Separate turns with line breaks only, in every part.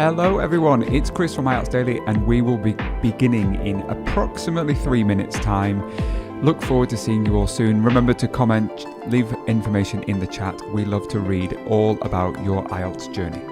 Hello everyone, it's Chris from IELTS Daily and we will be beginning in approximately 3 minutes time. Look forward to seeing you all soon. Remember to comment, leave information in the chat. We love to read all about your IELTS journey.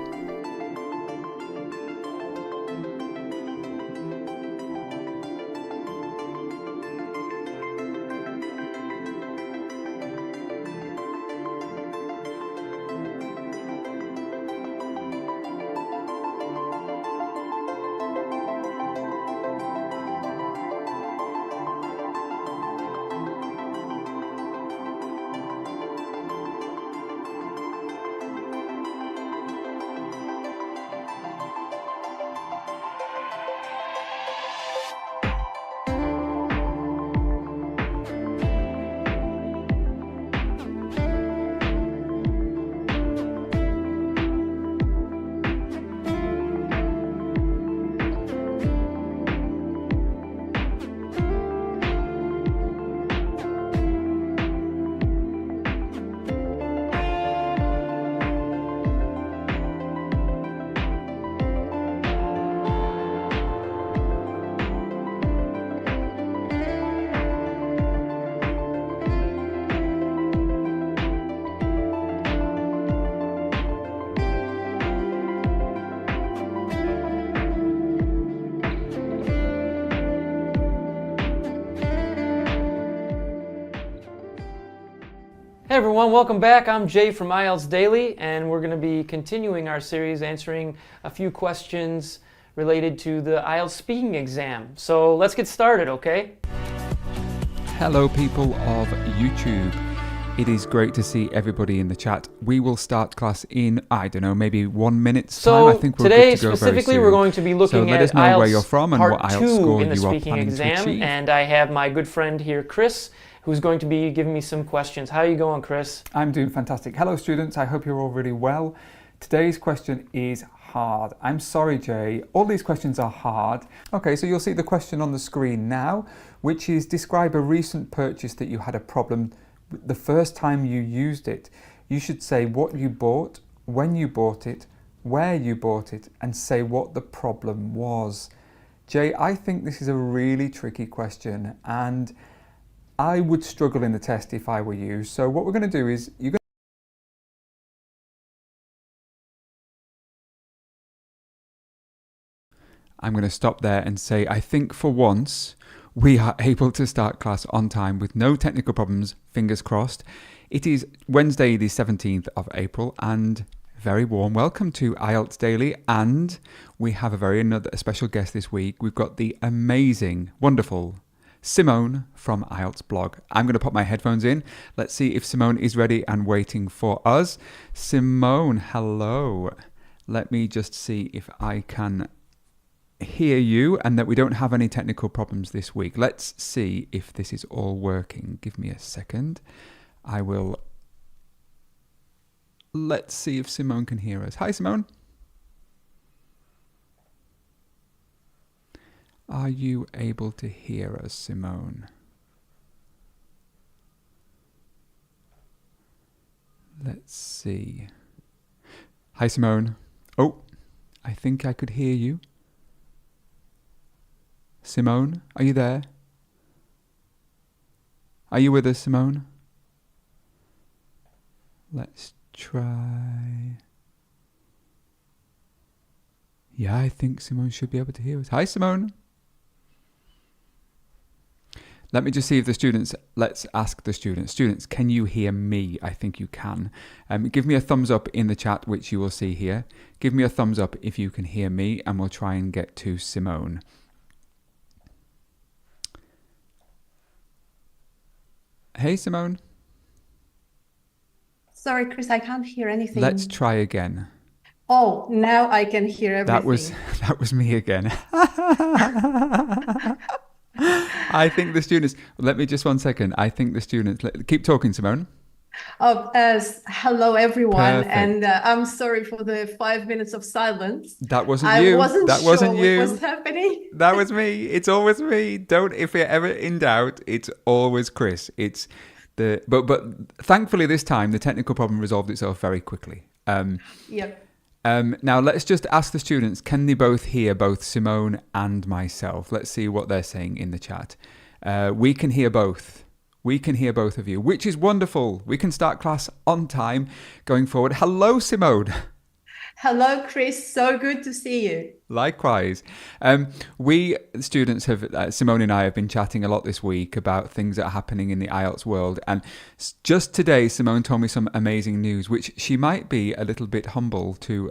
Hey everyone, welcome back. I'm Jay from IELTS Daily, and we're going to be continuing our series answering a few questions related to the IELTS speaking exam. So let's get started, okay?
Hello people of YouTube. It is great to see everybody in the chat. We will start class in, I don't know, maybe 1 minute's time. I think we're
today
good to go
specifically
very soon.
we're going to be looking
let
at
us know
IELTS
where you're from and what
Part
IELTS
2
score
in the
you are
speaking
planning to
exam,
achieve.
and I have my good friend here, Chris, who's going to be giving me some questions. How are you going, Chris?
I'm doing fantastic. Hello students, I hope you're all really well. Today's question is hard. I'm sorry Jay, all these questions are hard. Okay, so you'll see the question on the screen now, which is describe a recent purchase that you had a problem the first time you used it. You should say what you bought, when you bought it, where you bought it, and say what the problem was. Jay, I think this is a really tricky question and I would struggle in the test if I were you. So what we're going to do is
I'm going to stop there and say I think for once we are able to start class on time with no technical problems, fingers crossed. It is Wednesday the 17th of April and very warm welcome to IELTS Daily, and we have a special guest this week. We've got the amazing, wonderful Simone from IELTS blog. I'm going to pop my headphones in. Let's see if Simone is ready and waiting for us. Simone, hello. Let me just see if I can hear you and that we don't have any technical problems this week. Let's see if this is all working. Give me a second. Let's see if Simone can hear us. Hi, Simone. Are you able to hear us, Simone? Let's see. Hi, Simone. Oh, I think I could hear you. Simone, are you there? Are you with us, Simone? Let's try. Yeah, I think Simone should be able to hear us. Hi, Simone. Let me just see if the students, let's ask the students. Students, can you hear me? I think you can. Give me a thumbs up in the chat, which you will see here. Give me a thumbs up if you can hear me, and we'll try and get to Simone. Hey, Simone.
Sorry, Chris, I can't hear anything.
Let's try again.
Oh, now I can hear everything.
That was me again. I think the students, let me just 1 second. I think the students, keep talking, Simone.
Hello, everyone.
Perfect.
And I'm sorry for the 5 minutes of silence.
That wasn't you.
I wasn't
that
sure
wasn't you.
what was happening.
That was me. It's always me. If you're ever in doubt, it's always Chris. But thankfully this time the technical problem resolved itself very quickly.
Yep.
Now, let's just ask the students, can they both hear both Simone and myself? Let's see what they're saying in the chat. We can hear both. We can hear both of you, which is wonderful. We can start class on time going forward. Hello, Simone.
Hello, Chris. So good to see you.
Likewise. We students have, Simone and I have been chatting a lot this week about things that are happening in the IELTS world. And just today, Simone told me some amazing news, which she might be a little bit humble to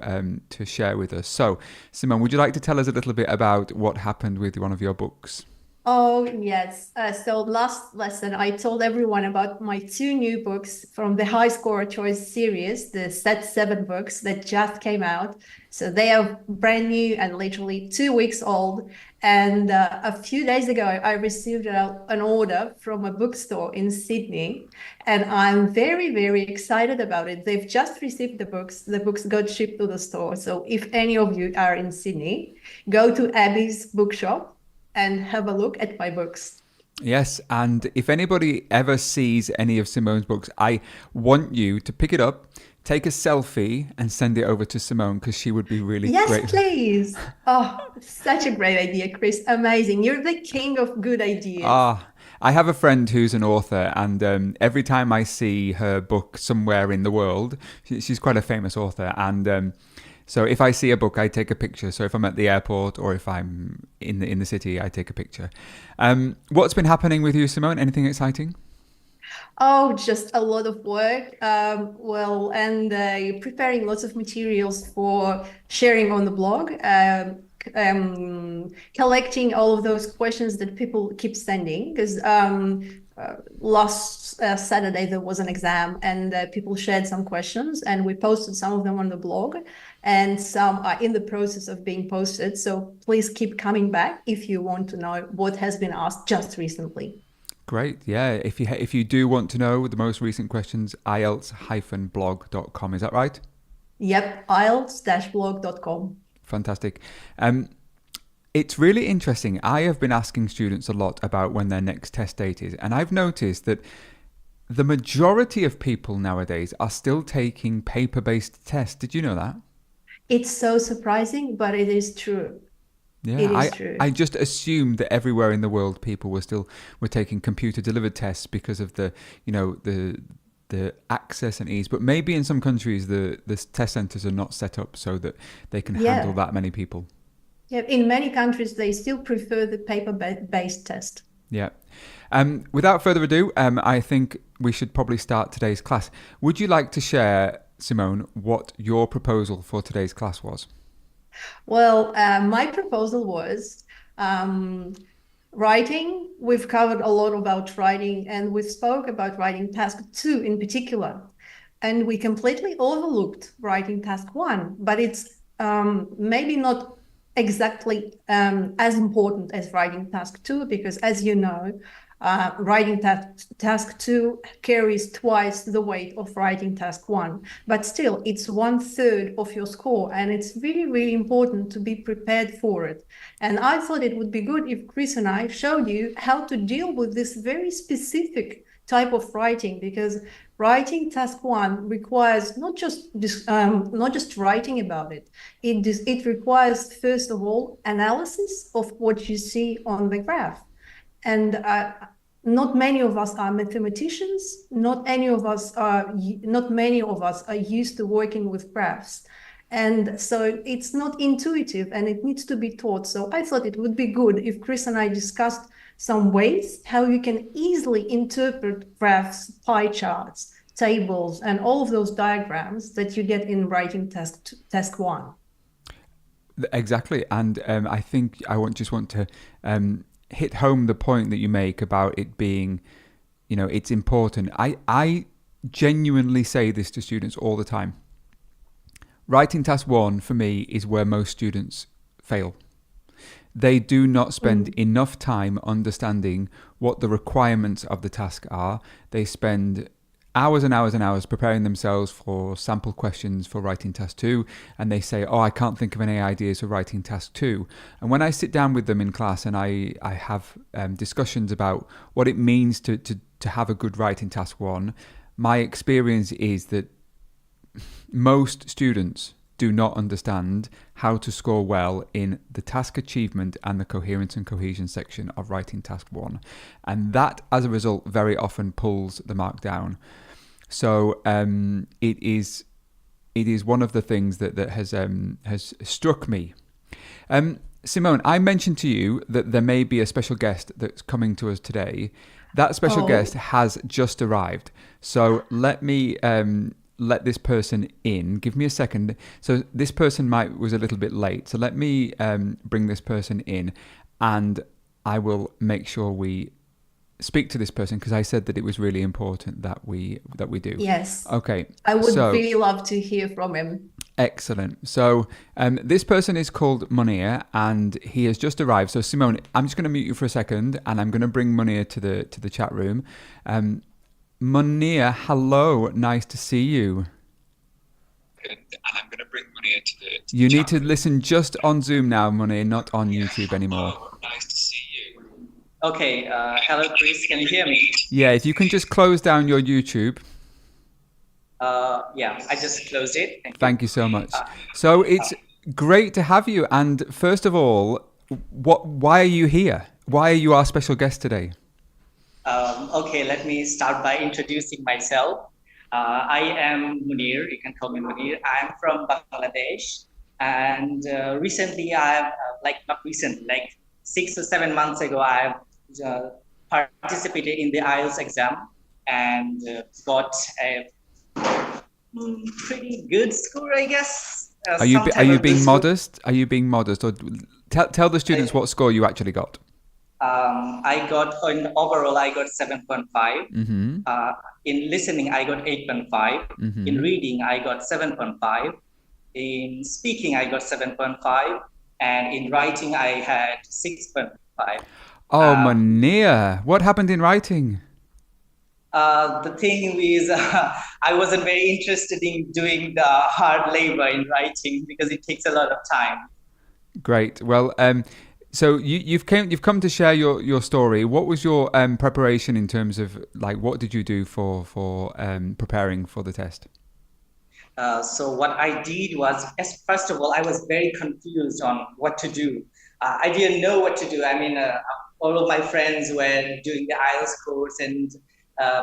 share with us. So, Simone, would you like to tell us a little bit about what happened with one of your books?
Oh, yes. So last lesson, I told everyone about my 2 new books from the High Score Choice series, the Set 7 books that just came out. So they are brand new and literally 2 weeks old. And a few days ago, I received an order from a bookstore in Sydney. And I'm very, very excited about it. They've just received the books. The books got shipped to the store. So if any of you are in Sydney, go to Abby's bookshop and have a look at my books.
Yes, and if anybody ever sees any of Simone's books, I want you to pick it up, take a selfie and send it over to Simone because she would be really
Yes,
grateful.
please. Oh, such a great idea, Chris. Amazing. You're the king of good ideas.
I have a friend who's an author, and every time I see her book somewhere in the world, she's quite a famous author, and so if I see a book, I take a picture. So if I'm at the airport or if I'm in the city, I take a picture. What's been happening with you, Simone? Anything exciting?
Oh, just a lot of work. Preparing lots of materials for sharing on the blog. Collecting all of those questions that people keep sending, because last Saturday there was an exam and people shared some questions and we posted some of them on the blog and some are in the process of being posted. So please keep coming back if you want to know what has been asked just recently.
Great. Yeah. If you do want to know the most recent questions, ielts-blog.com. Is that right?
Yep. ielts-blog.com.
Fantastic. It's really interesting. I have been asking students a lot about when their next test date is, and I've noticed that the majority of people nowadays are still taking paper-based tests. Did you know that?
It's so surprising, but it is true.
Yeah,
it is true.
I just assumed that everywhere in the world people were taking computer-delivered tests because of the access and ease. But maybe in some countries the test centers are not set up so that they can handle that many people.
Yeah, in many countries, they still prefer the paper-based test.
Yeah. Without further ado, I think we should probably start today's class. Would you like to share, Simone, what your proposal for today's class was?
Well, my proposal was writing. We've covered a lot about writing, and we spoke about writing task 2 in particular. And we completely overlooked writing task 1, but it's maybe not exactly as important as writing task 2, because as you know, writing task 2 carries twice the weight of writing task 1, but still it's 1/3 of your score, and it's really, really important to be prepared for it. And I thought it would be good if Chris and I showed you how to deal with this very specific type of writing, because writing task 1 requires not just writing about it. It requires, first of all, analysis of what you see on the graph. And not many of us are mathematicians. Not many of us are used to working with graphs. And so it's not intuitive and it needs to be taught. So I thought it would be good if Chris and I discussed some ways how you can easily interpret graphs, pie charts, tables, and all of those diagrams that you get in writing task 1.
Exactly. And I think I just want to hit home the point that you make about it being, it's important. I genuinely say this to students all the time. Writing task 1 for me is where most students fail. They do not spend enough time understanding what the requirements of the task are. They spend hours and hours and hours preparing themselves for sample questions for writing task 2, and they say, I can't think of any ideas for writing task 2. And when I sit down with them in class and I have discussions about what it means to have a good writing task 1, my experience is that most students do not understand how to score well in the task achievement and the coherence and cohesion section of writing task 1. And that, as a result, very often pulls the mark down. So it is one of the things that has struck me. Simone, I mentioned to you that there may be a special guest that's coming to us today. That special guest has just arrived. So let me let this person in. Give me a second. So this person was a little bit late. So let me bring this person in, and I will make sure we speak to this person, because I said that it was really important that we do.
Yes.
Okay.
I would really love to hear from him.
Excellent. So this person is called Munir, and he has just arrived. So Simone, I'm just going to mute you for a second, and I'm going to bring Munir to the chat room. Munir, hello. Nice to see you. And I'm going to bring Munir to the You need to listen just on Zoom now, Munir, not on YouTube anymore.
Hello. Nice to see you. Okay. Hello, Chris. Can you hear me?
Yeah, if you can just close down your YouTube.
Yeah, I just closed it.
Thank you so much. So it's great to have you. And first of all, why are you here? Why are you our special guest today?
Okay, let me start by introducing myself. I am Munir. You can call me Munir. I'm from Bangladesh. And recently, not recently, like 6 or 7 months ago, I've participated in the IELTS exam and got a pretty good score, I guess.
Are you being modest? Are you being modest? Or tell the students what score you actually got.
Overall, I got 7.5.
Mm-hmm.
In listening, I got 8.5.
Mm-hmm.
In reading, I got 7.5. In speaking, I got 7.5. And in writing, I had 6.5.
Oh, Munir, what happened in writing?
The thing is, I wasn't very interested in doing the hard labor in writing because it takes a lot of time.
Great. Well, so you've come to share your story. What was your preparation in terms of, like, what did you do for preparing for the test?
So what I did was, first of all, I was very confused on what to do. I didn't know what to do. I mean, all of my friends were doing the IELTS course and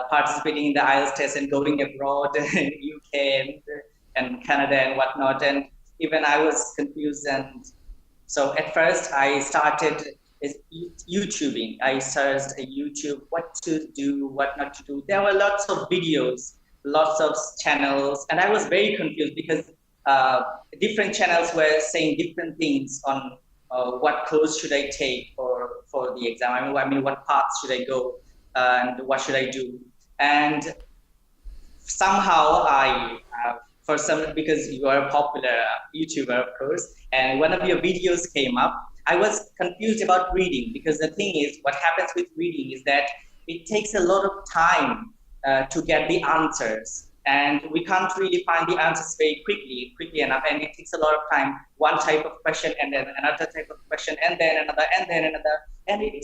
participating in the IELTS test and going abroad in UK and Canada and whatnot. And even I was confused. And so at first I started YouTubing. I searched YouTube, what to do, what not to do. There were lots of videos, lots of channels, and I was very confused because different channels were saying different things on what course should I take for the exam. I mean, what path should I go and what should I do? And somehow because you are a popular YouTuber, of course, and one of your videos came up, I was confused about reading, because the thing is, what happens with reading is that it takes a lot of time to get the answers, and we can't really find the answers very quickly enough, and it takes a lot of time, one type of question and then another type of question and then another, and it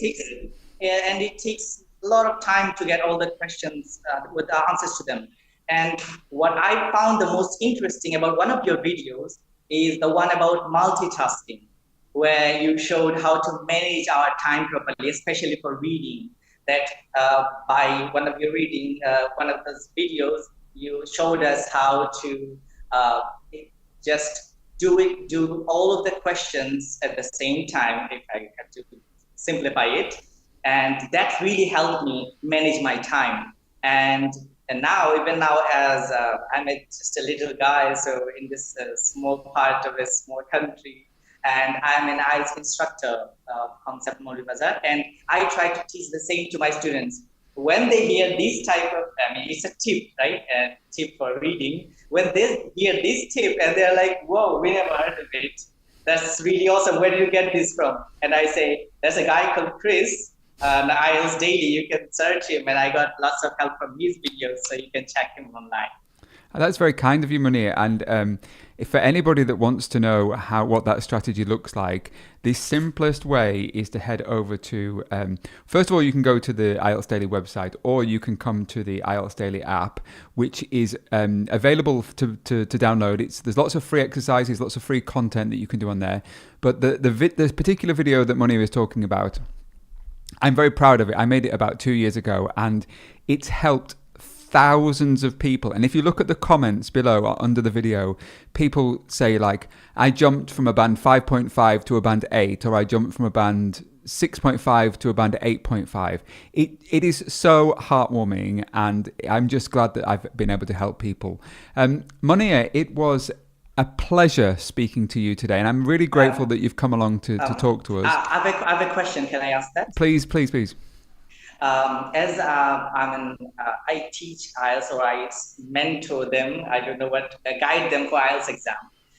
takes a lot of time to get all the questions with the answers to them. And what I found the most interesting about one of your videos is the one about multitasking, where you showed how to manage our time properly, especially for reading. That by one of your reading, one of those videos, you showed us how to just do all of the questions at the same time, if I have to simplify it. And that really helped me manage my time. And even now, as I'm just a little guy, so in this small part of a small country, and I'm an IELTS instructor concept Moli Bazar, and I try to teach the same to my students. When they hear this type of, it's a tip, right? A tip for reading. When they hear this tip and they're like, whoa, we never heard of it. That's really awesome. Where did you get this from? And I say, there's a guy called Chris, IELTS Daily. You can search him, and I got lots of help from his videos, so you can check him online.
That's very kind of you, Munir, and if for anybody that wants to know what that strategy looks like, the simplest way is to head over to, first of all, you can go to the IELTS Daily website, or you can come to the IELTS Daily app, which is available to download. There's lots of free exercises, lots of free content that you can do on there. But the particular video that Munir is talking about, I'm very proud of it. I made it about 2 years ago, and it's helped thousands of people. And if you look at the comments below under the video, people say like, I jumped from a band 5.5 to a band 8, or I jumped from a band 6.5 to a band 8.5. It is so heartwarming, and I'm just glad that I've been able to help people. Munir, it was a pleasure speaking to you today, and I'm really grateful that you've come along to talk to us.
I have a question. Can I ask that?
Please.
As I teach IELTS, or I mentor them, I don't know what, guide them for IELTS exam.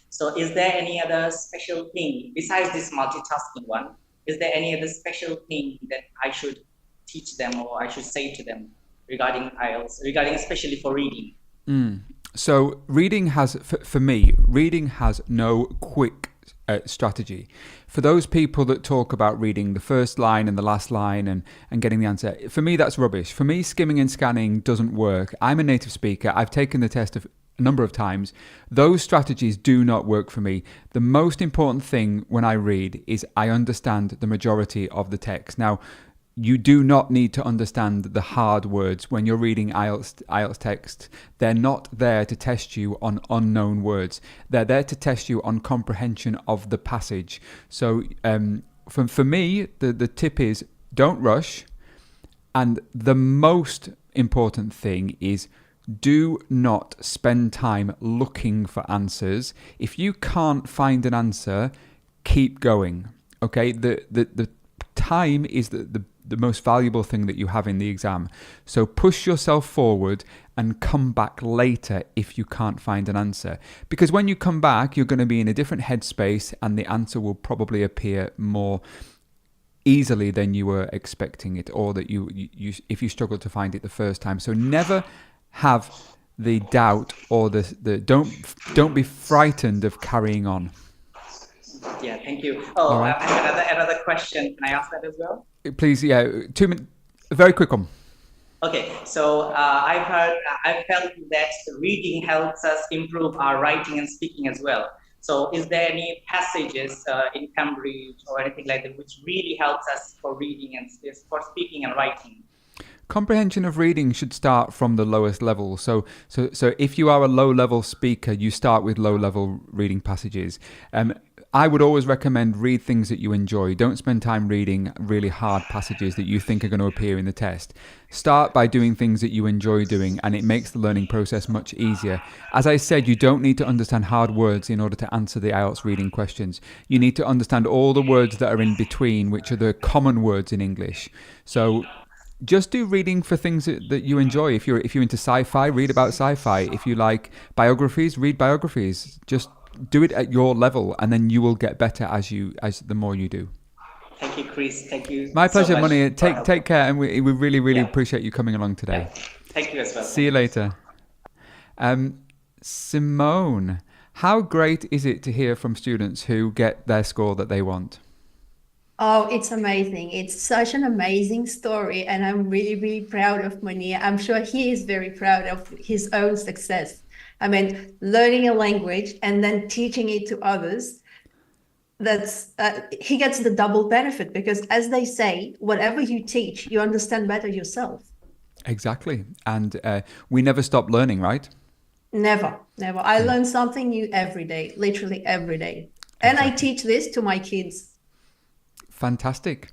So is there any other special thing besides this multitasking one? Is there any other special thing that I should teach them, or I should say to them regarding IELTS, regarding especially for reading?
So reading has, for me, reading has no quick strategy. For those people that talk about reading the first line and the last line and getting the answer, for me, that's rubbish. For me, skimming and scanning doesn't work. I'm a native speaker. I've taken the test a number of times. Those strategies do not work for me. The most important thing when I read is I understand the majority of the text. Now, you do not need to understand the hard words when you're reading IELTS text. They're not there to test you on unknown words. They're there to test you on comprehension of the passage. So for me, the tip is don't rush. And the most important thing is do not spend time looking for answers. If you can't find an answer, keep going. Okay, the time is the most valuable thing that you have in the exam. So push yourself forward and come back later if you can't find an answer. Because when you come back, you're going to be in a different headspace, and the answer will probably appear more easily than you were expecting it, or that you if you struggle to find it the first time. So never have the doubt or the don't be frightened of carrying on.
Yeah, thank you. Oh,
right.
I have another question. Can I ask that as well?
Please, yeah, 2 minutes, a very quick one.
Okay, so I felt that reading helps us improve our writing and speaking as well. So is there any passages in Cambridge or anything like that which really helps us for reading and for speaking and writing?
Comprehension of reading should start from the lowest level. So if you are a low-level speaker, you start with low-level reading passages. I would always recommend read things that you enjoy. Don't spend time reading really hard passages that you think are going to appear in the test. Start by doing things that you enjoy doing, and it makes the learning process much easier. As I said, you don't need to understand hard words in order to answer the IELTS reading questions. You need to understand all the words that are in between, which are the common words in English. So just do reading for things that you enjoy. If you're into sci-fi, read about sci-fi. If you like biographies, read biographies. Just do it at your level, and then you will get better as the more you do.
Thank you, Chris. Thank you.
My pleasure,
so much.
Munir. Take care, and we really appreciate you coming along today.
Yeah. Thank you as well.
See you later. Simone, how great is it to hear from students who get their score that they want?
Oh, it's amazing. It's such an amazing story, and I'm really proud of Munir. I'm sure he is very proud of his own success. I mean, learning a language and then teaching it to others, that's he gets the double benefit, because as they say, whatever you teach, you understand better yourself.
Exactly. And we never stop learning, right?
Never. I learn something new every day, literally every day. And I teach this to my kids.
Fantastic.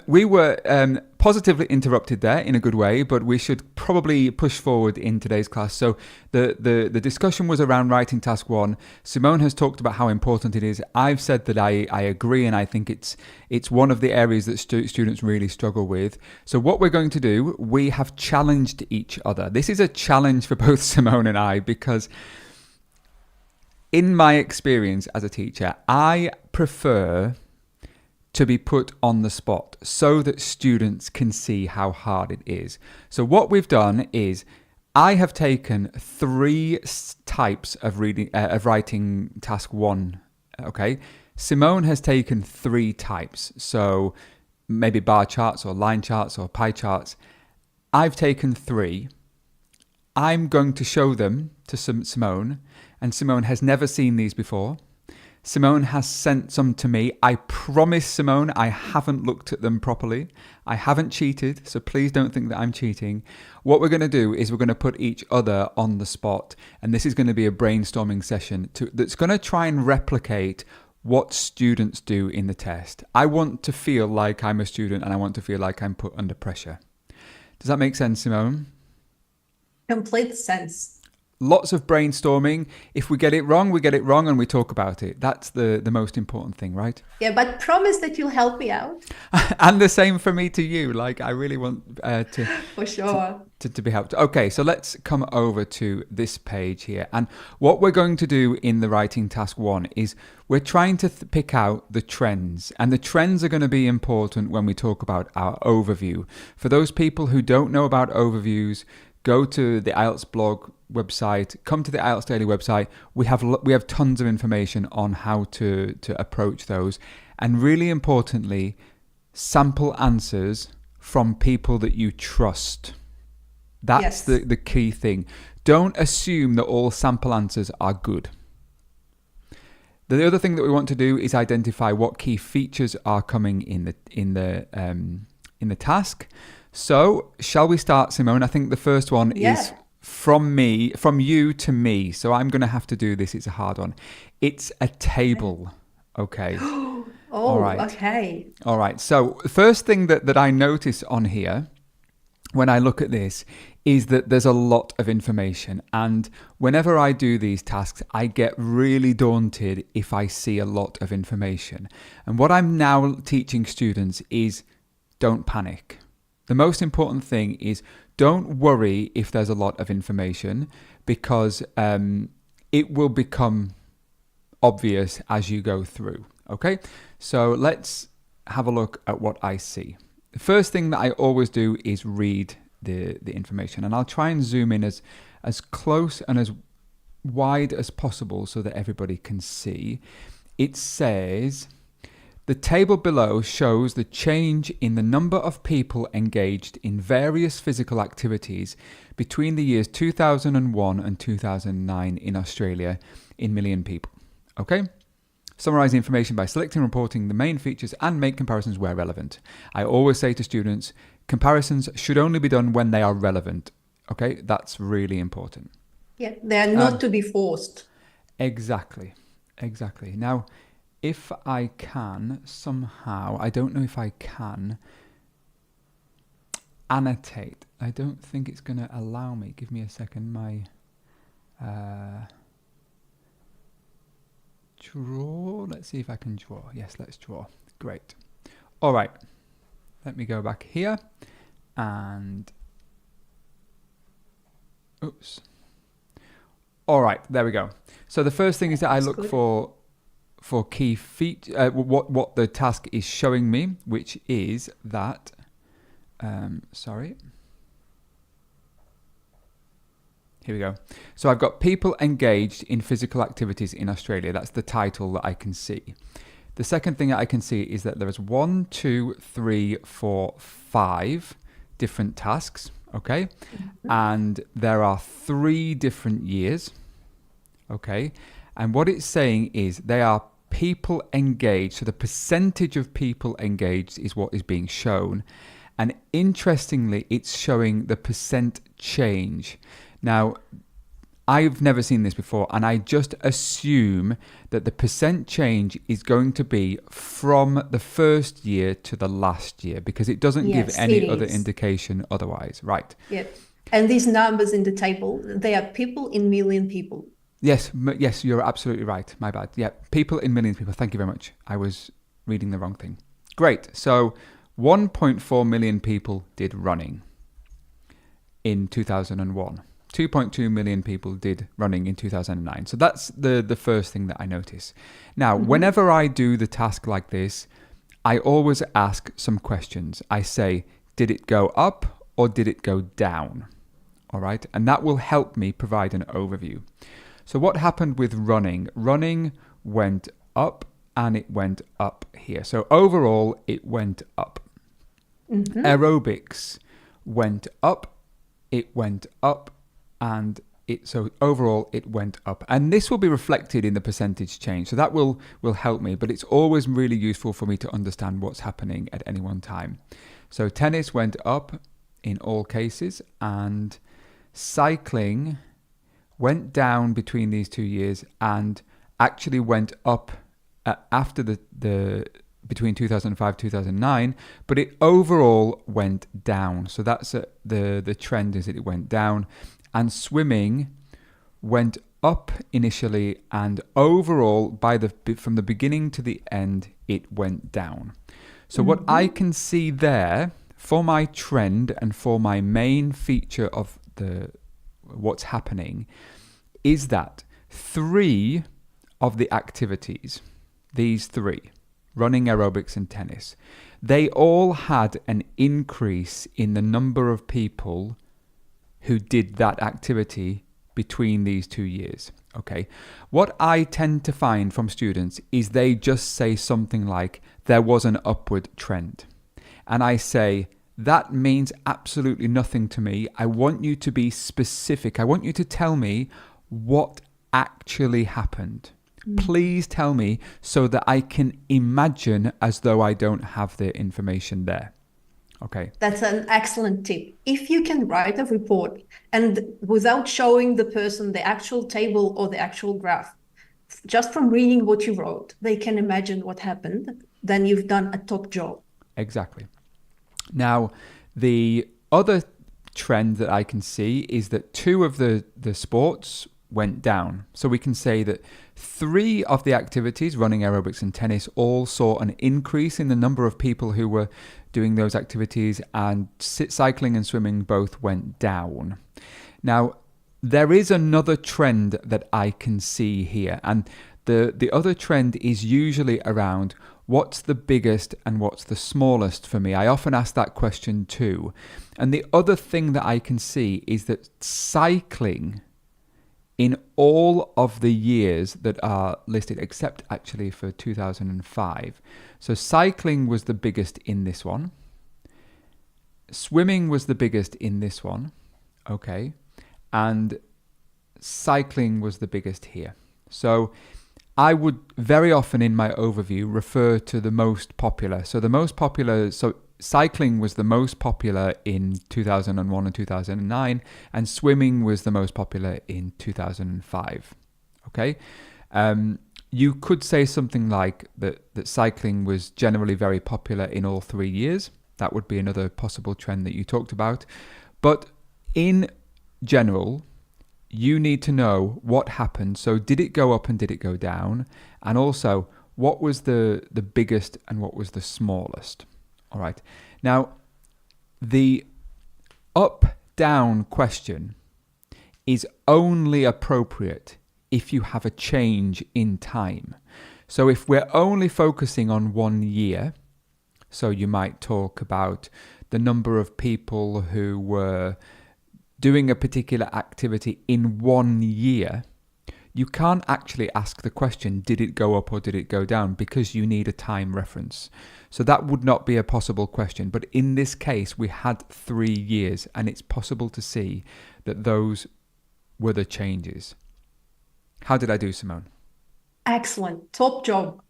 We were positively interrupted there in a good way, but we should probably push forward in today's class. So the discussion was around writing task 1. Simone has talked about how important it is. I've said that I agree, and I think it's one of the areas that students really struggle with. So what we're going to do, we have challenged each other. This is a challenge for both Simone and I, because in my experience as a teacher, I prefer to be put on the spot so that students can see how hard it is. So what we've done is I have taken three types of writing task one. Okay, Simone has taken three types. So maybe bar charts or line charts or pie charts. I've taken three. I'm going to show them to Simone, and Simone has never seen these before. Simone has sent some to me. I promise, Simone, I haven't looked at them properly. I haven't cheated, so please don't think that I'm cheating. What we're going to do is we're going to put each other on the spot, and this is going to be a brainstorming session that's going to try and replicate what students do in the test. I want to feel like I'm a student, and I want to feel like I'm put under pressure. Does that make sense, Simone?
Complete sense.
Lots of brainstorming. If we get it wrong, we get it wrong and we talk about it. That's the most important thing, right?
Yeah, but promise that you'll help me out.
And the same for me to you. Like, I really want to
For sure.
to be helped. Okay, so let's come over to this page here. And what we're going to do in the writing task one is we're trying to pick out the trends. And the trends are going to be important when we talk about our overview. For those people who don't know about overviews, go to the IELTS blog website, come to the IELTS Daily website. We have tons of information on how to approach those. And really importantly, sample answers from people that you trust. That's
Yes.
the key thing. Don't assume that all sample answers are good. The other thing that we want to do is identify what key features are coming in the task. So, shall we start, Simone? I think the first one is from you to me. So I'm going to have to do this. It's a hard one. It's a table. Okay.
Oh,
All right.
okay.
All right. So the first thing that I notice on here when I look at this is that there's a lot of information. And whenever I do these tasks, I get really daunted if I see a lot of information. And what I'm now teaching students is don't panic. The most important thing is don't worry if there's a lot of information, because it will become obvious as you go through. Okay, so let's have a look at what I see. The first thing that I always do is read the information, and I'll try and zoom in as close and as wide as possible so that everybody can see. It says, the table below shows the change in the number of people engaged in various physical activities between the years 2001 and 2009 in Australia in million people. Okay? Summarize the information by selecting and reporting the main features and make comparisons where relevant. I always say to students, comparisons should only be done when they are relevant. Okay? That's really important.
Yeah, they are not to be forced.
Exactly. Now, if I can somehow, I don't know if I can annotate. I don't think it's going to allow me. Give me a second. My draw. Let's see if I can draw. Yes, let's draw. Great. All right. Let me go back here and oops. All right, there we go. So the first thing is that I look for key feature, what the task is showing me, which is that, sorry. Here we go. So I've got people engaged in physical activities in Australia. That's the title that I can see. The second thing that I can see is that there is 1, 2, 3, 4, 5 different tasks. Okay. Mm-hmm. And there are 3 different years. Okay. And what it's saying is they are people engaged. So the percentage of people engaged is what is being shown. And interestingly, it's showing the percent change. Now, I've never seen this before, and I just assume that the percent change is going to be from the first year to the last year, because it doesn't give any other indication otherwise, right?
Yeah. And these numbers in the table, they are people in million people.
Yes, you're absolutely right. My bad. Yeah, people in millions of people. Thank you very much. I was reading the wrong thing. Great. So 1.4 million people did running in 2001. 2.2 million people did running in 2009. So that's the first thing that I notice. Now, whenever I do the task like this, I always ask some questions. I say, did it go up or did it go down? all right? And that will help me provide an overview. So what happened with running? Running went up and it went up here. So overall, it went up. Aerobics went up, it went up, and so overall it went up. And this will be reflected in the percentage change. So that will help me, but it's always really useful for me to understand what's happening at any one time. So tennis went up in all cases, and cycling went down between these 2 years and actually went up after the between 2005 2009, but it overall went down. So that's the trend, is that it went down. And swimming went up initially, and overall from the beginning to the end it went down. So what I can see there for my trend and for my main feature of what's happening is that 3 of the activities, these 3, running, aerobics and tennis, they all had an increase in the number of people who did that activity between these 2 years. Okay. What I tend to find from students is they just say something like, there was an upward trend. And I say, that means absolutely nothing to me. I want you to be specific. I want you to tell me what actually happened. Please tell me so that I can imagine as though I don't have the information there. Okay.
That's an excellent tip. If you can write a report and without showing the person the actual table or the actual graph, just from reading what you wrote, they can imagine what happened, then you've done a top job.
Exactly. Now, the other trend that I can see is that 2 of the sports went down. So we can say that 3 of the activities, running, aerobics and tennis, all saw an increase in the number of people who were doing those activities, and cycling and swimming both went down. Now, there is another trend that I can see here, and the other trend is usually around what's the biggest and what's the smallest for me. I often ask that question too. And the other thing that I can see is that cycling, in all of the years that are listed, except actually for 2005. So cycling was the biggest in this one. Swimming was the biggest in this one. Okay. And cycling was the biggest here. So I would very often in my overview refer to the most popular. So the most popular, so cycling was the most popular in 2001 and 2009, and swimming was the most popular in 2005. Okay, you could say something like that cycling was generally very popular in all 3 years. That would be another possible trend that you talked about. But in general, you need to know what happened. So did it go up and did it go down? And also, what was the biggest and what was the smallest? All right. Now, the up-down question is only appropriate if you have a change in time. So if we're only focusing on 1 year, so you might talk about the number of people who were doing a particular activity in 1 year, you can't actually ask the question, did it go up or did it go down? Because you need a time reference. So that would not be a possible question. But in this case, we had 3 years, and it's possible to see that those were the changes. How did I do, Simone?
Excellent. Top job.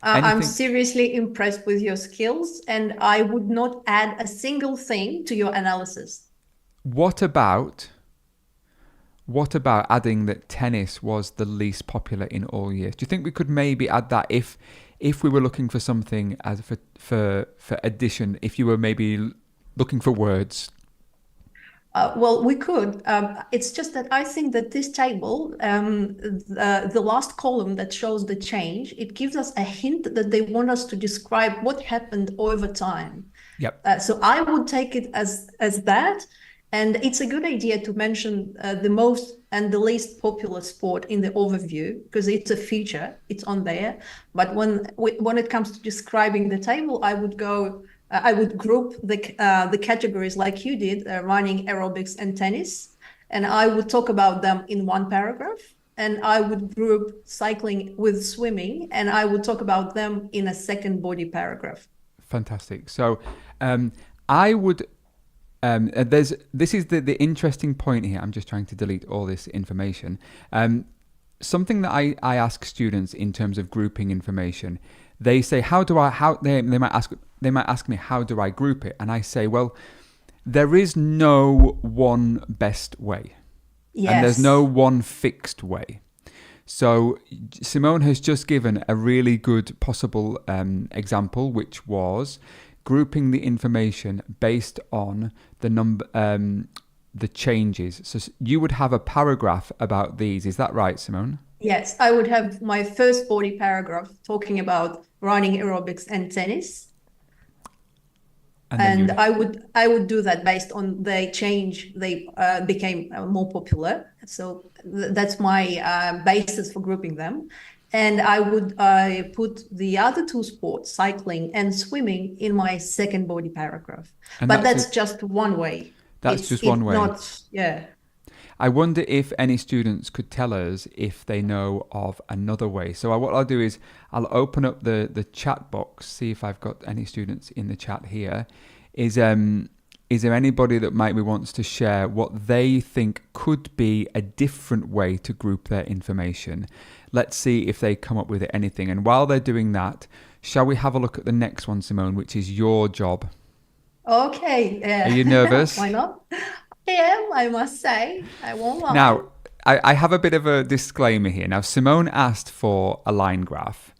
I'm seriously impressed with your skills, and I would not add a single thing to your analysis.
What about adding that tennis was the least popular in all years? Do you think we could maybe add that if we were looking for something as for addition, if you were maybe looking for words?
Well, we could. It's just that I think that this table, the last column that shows the change, it gives us a hint that they want us to describe what happened over time.
Yep.
So I would take it as that. And it's a good idea to mention the most and the least popular sport in the overview, because it's a feature, it's on there. But when it comes to describing the table, I would go I would group the categories like you did, running, aerobics, and tennis, and I would talk about them in one paragraph. And I would group cycling with swimming, and I would talk about them in a second body paragraph.
Fantastic. So, I would. This is the interesting point here. I'm just trying to delete all this information. Something that I ask students in terms of grouping information, they say, they might ask me, how do I group it? And I say, well, there is no one best way.
Yes.
And there's no one fixed way. So Simone has just given a really good possible example, which was grouping the information based on the changes. So you would have a paragraph about these. Is that right, Simone?
Yes, I would have my first body paragraph talking about running, aerobics, and tennis. And I would do that based on the change. They became more popular. So that's my basis for grouping them. And I would put the other two sports, cycling and swimming, in my second body paragraph.
And
but that's just one way.
That's just one way.
Not, yeah.
I wonder if any students could tell us if they know of another way. So what I'll do is I'll open up the chat box, see if I've got any students in the chat here. Is there anybody that maybe wants to share what they think could be a different way to group their information? Let's see if they come up with anything. And while they're doing that, shall we have a look at the next one, Simone, which is your job?
Okay.
Are you nervous?
Why not? I am, I must say. I won't lie.
Now, I have a bit of a disclaimer here. Now, Simone asked for a line graph,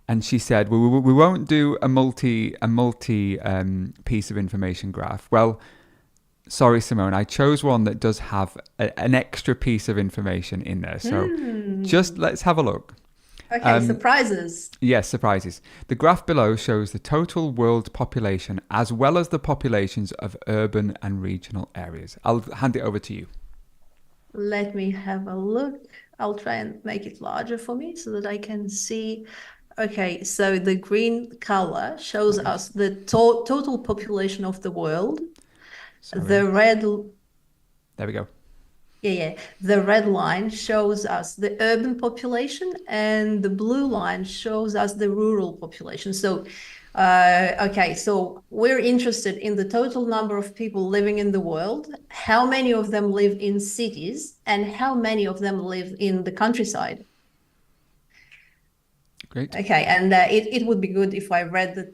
and she said, we won't do a multi piece of information graph. Well, sorry, Simone, I chose one that does have an extra piece of information in there. So just let's have a look.
Okay, surprises.
Yes, surprises. The graph below shows the total world population as well as the populations of urban and regional areas. I'll hand it over to you.
Let me have a look. I'll try and make it larger for me so that I can see. Okay, so the green color shows us the total population of the world.
Sorry.
The red...
There we go.
Yeah. The red line shows us the urban population, and the blue line shows us the rural population. So, okay, so we're interested in the total number of people living in the world, how many of them live in cities, and how many of them live in the countryside.
Great.
Okay, and it would be good if I read the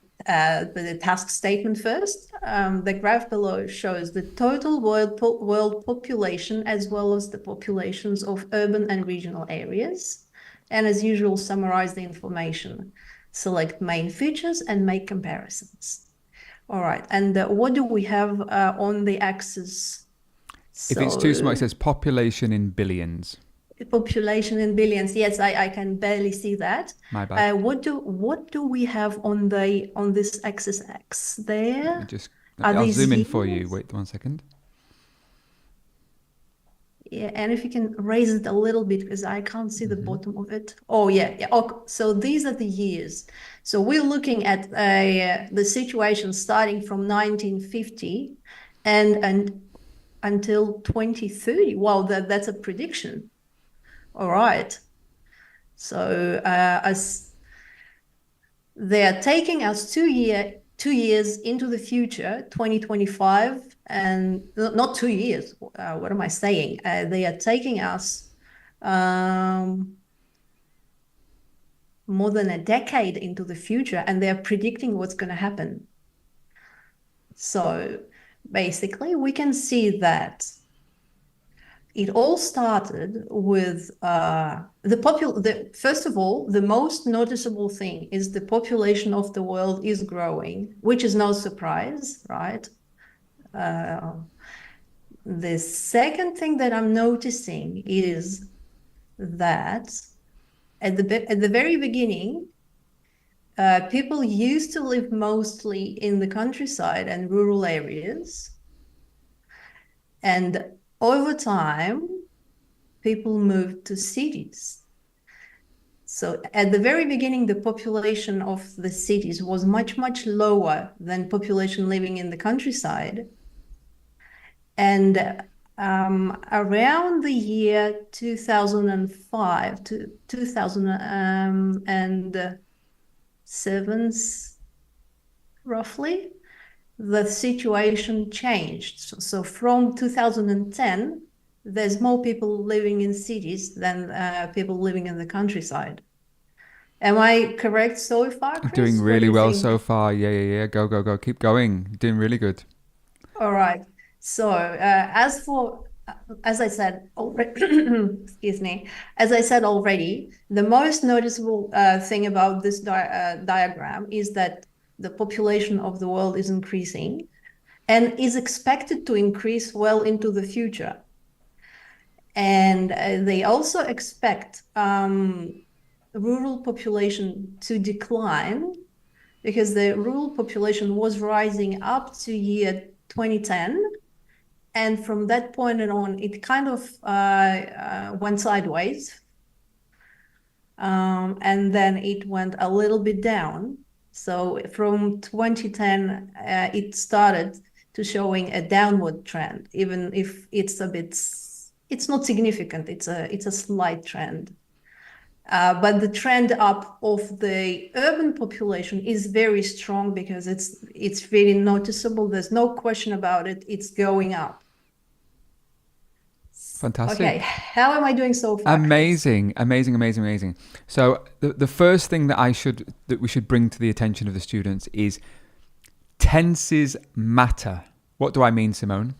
task statement first. The graph below shows the total world population as well as the populations of urban and regional areas. And as usual, summarize the information. Select main features and make comparisons. All right, and what do we have on the axis?
If it's too small, it says population in billions.
Population in billions. Yes, I can barely see that.
My bad.
What do we have on this axis X there?
I'll zoom in for you. Wait 1 second.
Yeah, and if you can raise it a little bit because I can't see the bottom of it. Oh yeah. Okay. So these are the years. So we're looking at the situation starting from 1950 and until 2030. Wow, that's a prediction. All right. So as they are taking us 2 years into the future, 2025, and not 2 years. What am I saying? They are taking us more than a decade into the future, and they're predicting what's going to happen. So basically, we can see that it all started with first of all, the most noticeable thing is the population of the world is growing, which is no surprise, right? The second thing that I'm noticing is that at the very beginning, people used to live mostly in the countryside and rural areas. And over time, people moved to cities. So at the very beginning, the population of the cities was much, much lower than population living in the countryside. And around the year 2005 to 2007, roughly, the situation changed. So from 2010, there's more people living in cities than people living in the countryside. Am I correct so far, Chris?
Doing
What do
really
you
well
think?
so far. Yeah. Go. Keep going. You're doing really good.
All right. So as I said already, excuse me, as I said already, the most noticeable thing about this diagram is that the population of the world is increasing and is expected to increase well into the future. And they also expect rural population to decline because the rural population was rising up to year 2010. And from that point on, it kind of went sideways. And then it went a little bit down. So from 2010, it started to showing a downward trend, even if it's not significant. It's a slight trend. But the trend up of the urban population is very strong because it's very noticeable. There's no question about it. It's going up.
Fantastic.
Okay, how am I doing so far?
Amazing. So the first thing that we should bring to the attention of the students is tenses matter. What do I mean, Simone?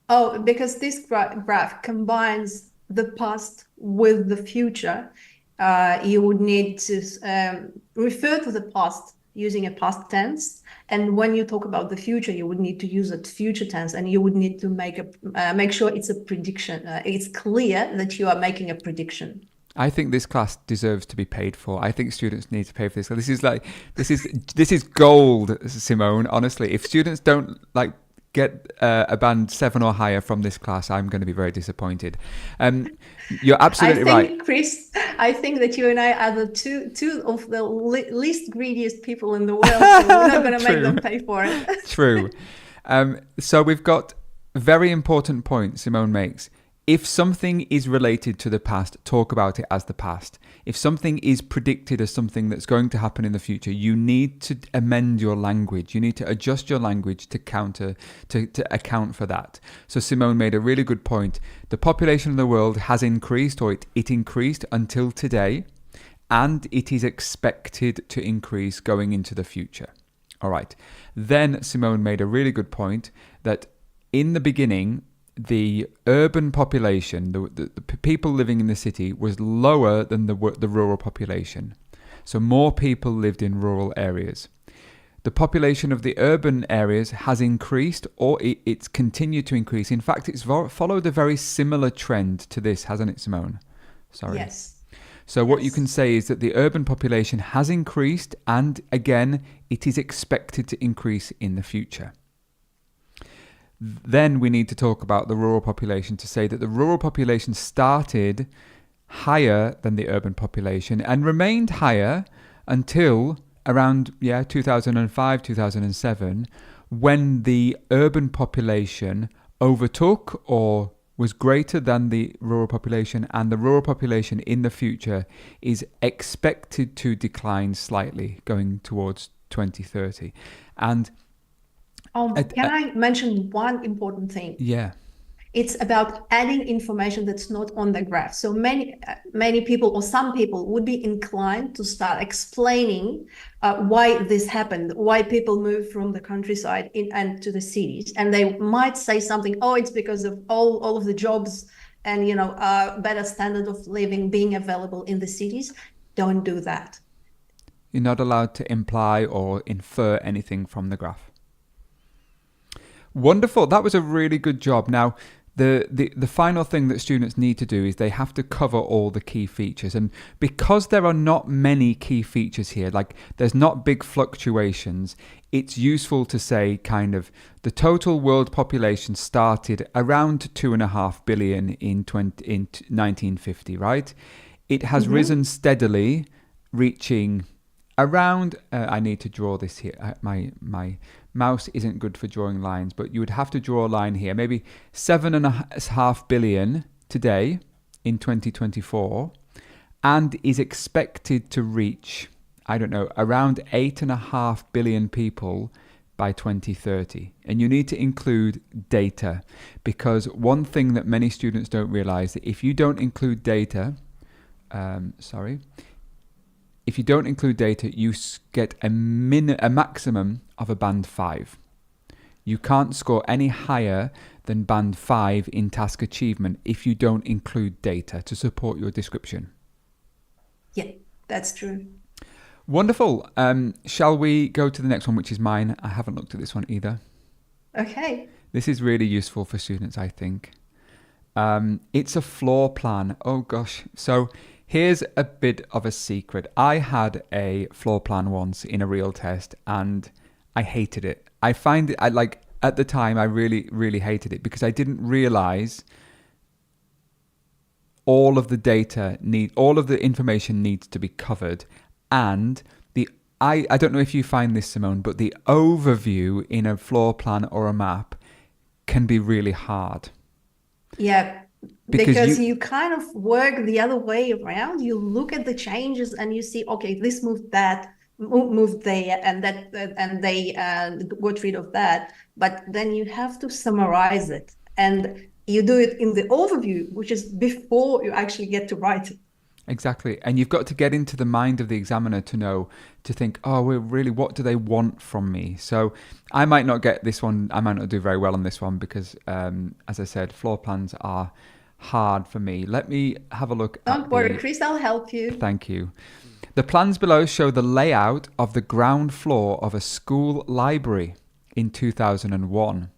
Oh, because this graph combines the past with the future. You would need to refer to the past using a past tense, and when you talk about the future, you would need to use a future tense, and you would need to make sure it's a prediction. It's clear that you are making a prediction.
I think this class deserves to be paid for. I think students need to pay for this. This is gold, Simone. Honestly, if students don't get a band 7 or higher from this class, I'm going to be very disappointed. You're absolutely right.
Chris, I think that you and I are the two of the least greediest people in the world, so we're not going to make them pay for it.
True. So we've got a very important point Simone makes. If something is related to the past, talk about it as the past. If something is predicted as something that's going to happen in the future, you need to amend your language. You need to adjust your language to account for that. So Simone made a really good point. The population of the world has increased, or it increased until today, and it is expected to increase going into the future. All right. Then Simone made a really good point that in the beginning, the urban population, the people living in the city, was lower than the rural population. So more people lived in rural areas. The population of the urban areas has increased, or it's continued to increase. In fact, it's followed a very similar trend to this, hasn't it, Simone? Sorry.
Yes.
So what you can say is that the urban population has increased, and again, it is expected to increase in the future. Then we need to talk about the rural population to say that the rural population started higher than the urban population and remained higher until around 2005, 2007, when the urban population overtook or was greater than the rural population, and the rural population in the future is expected to decline slightly going towards 2030. And
can I mention one important thing?
Yeah.
It's about adding information that's not on the graph. So many people, or some people, would be inclined to start explaining why this happened, why people moved from the countryside and to the cities. And they might say something, it's because of all of the jobs and, better standard of living being available in the cities. Don't do that.
You're not allowed to imply or infer anything from the graph. Wonderful. That was a really good job. Now, the final thing that students need to do is they have to cover all the key features. And because there are not many key features here, there's not big fluctuations, it's useful to say kind of the total world population started around 2.5 billion in 1950, right? it has risen steadily, reaching around, I need to draw this here. My mouse isn't good for drawing lines, but you would have to draw a line here. Maybe 7.5 billion today in 2024, and is expected to reach, I don't know, around 8.5 billion people by 2030. And you need to include data, because one thing that many students don't realize, that if you don't include data, if you don't include data, you get a maximum of a band 5. You can't score any higher than band 5 in task achievement if you don't include data to support your description.
Yeah, that's true.
Wonderful. Shall we go to the next one, which is mine? I haven't looked at this one either.
Okay.
This is really useful for students, I think. It's a floor plan. Oh gosh. So here's a bit of a secret. I had a floor plan once in a real test and I hated it. I find it, at the time, I really, really hated it because I didn't realize all of the information needs to be covered. And I don't know if you find this, Simone, but the overview in a floor plan or a map can be really hard.
Yeah, because you kind of work the other way around. You look at the changes and you see, okay, this moved that, moved there, and that, and they got rid of that. But then you have to summarize it, and you do it in the overview, which is before you actually get to write it.
Exactly. And you've got to get into the mind of the examiner to think, oh, well, really, what do they want from me? So I might not get this one. I might not do very well on this one because, as I said, floor plans are hard for me. Let me have a look.
Don't worry, Chris, I'll help you.
Thank you. The plans below show the layout of the ground floor of a school library in 2001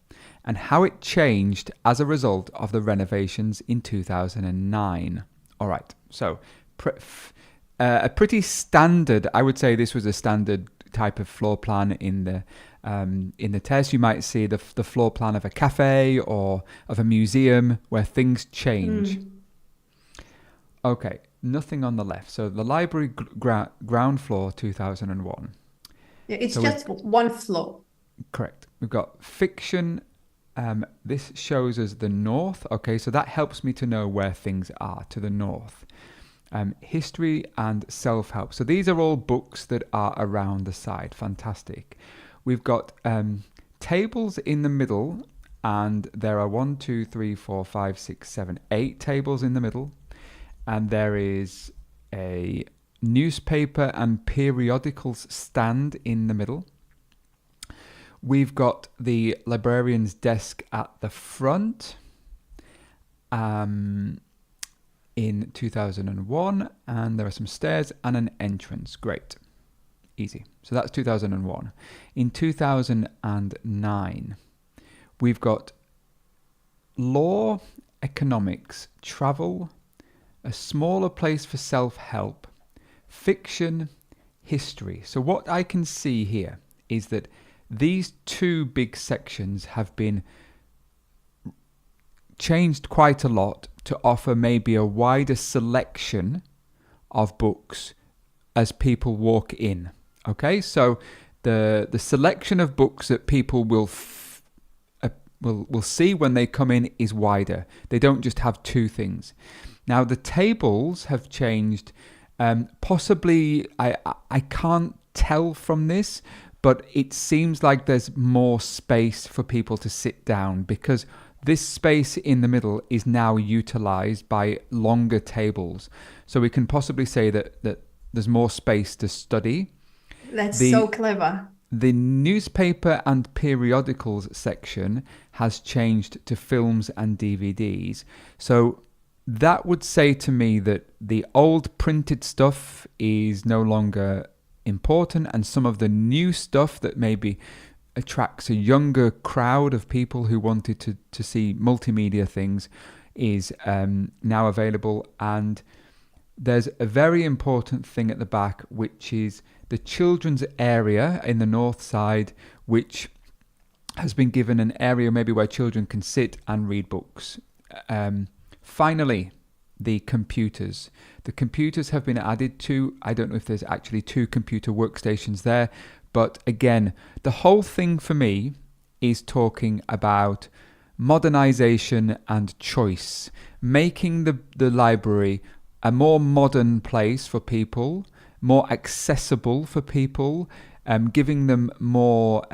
and how it changed as a result of the renovations in 2009. All right. So a pretty standard, I would say this was a standard type of floor plan in the test. You might see the floor plan of a cafe or of a museum where things change. Okay, nothing on the left. So the library ground floor 2001.
Yeah, it's just one floor.
Correct. We've got fiction. This shows us the north. Okay, so that helps me to know where things are to the north. History and self-help. So these are all books that are around the side. Fantastic. We've got tables in the middle, and there are 1, 2, 3, 4, 5, 6, 7, 8 tables in the middle. And there is a newspaper and periodicals stand in the middle. We've got the librarian's desk at the front in 2001, and there are some stairs and an entrance. Great. Easy. So that's 2001. In 2009, we've got law, economics, travel, a smaller place for self-help, fiction, history. So what I can see here is that these two big sections have been changed quite a lot to offer maybe a wider selection of books as people walk in. Okay, so the selection of books that people will see when they come in is wider. They don't just have two things. Now the tables have changed. Possibly, I can't tell from this, but it seems like there's more space for people to sit down because this space in the middle is now utilized by longer tables. So we can possibly say that there's more space to study.
That's so clever.
The newspaper and periodicals section has changed to films and DVDs. So that would say to me that the old printed stuff is no longer important, and some of the new stuff that maybe attracts a younger crowd of people who wanted to see multimedia things is now available. And there's a very important thing at the back, which is the children's area in the north side, which has been given an area maybe where children can sit and read books. Finally, the computers. The computers have been added to. I don't know if there's actually 2 computer workstations there, but again, the whole thing for me is talking about modernization and choice, making the library a more modern place for people, more accessible for people, giving them more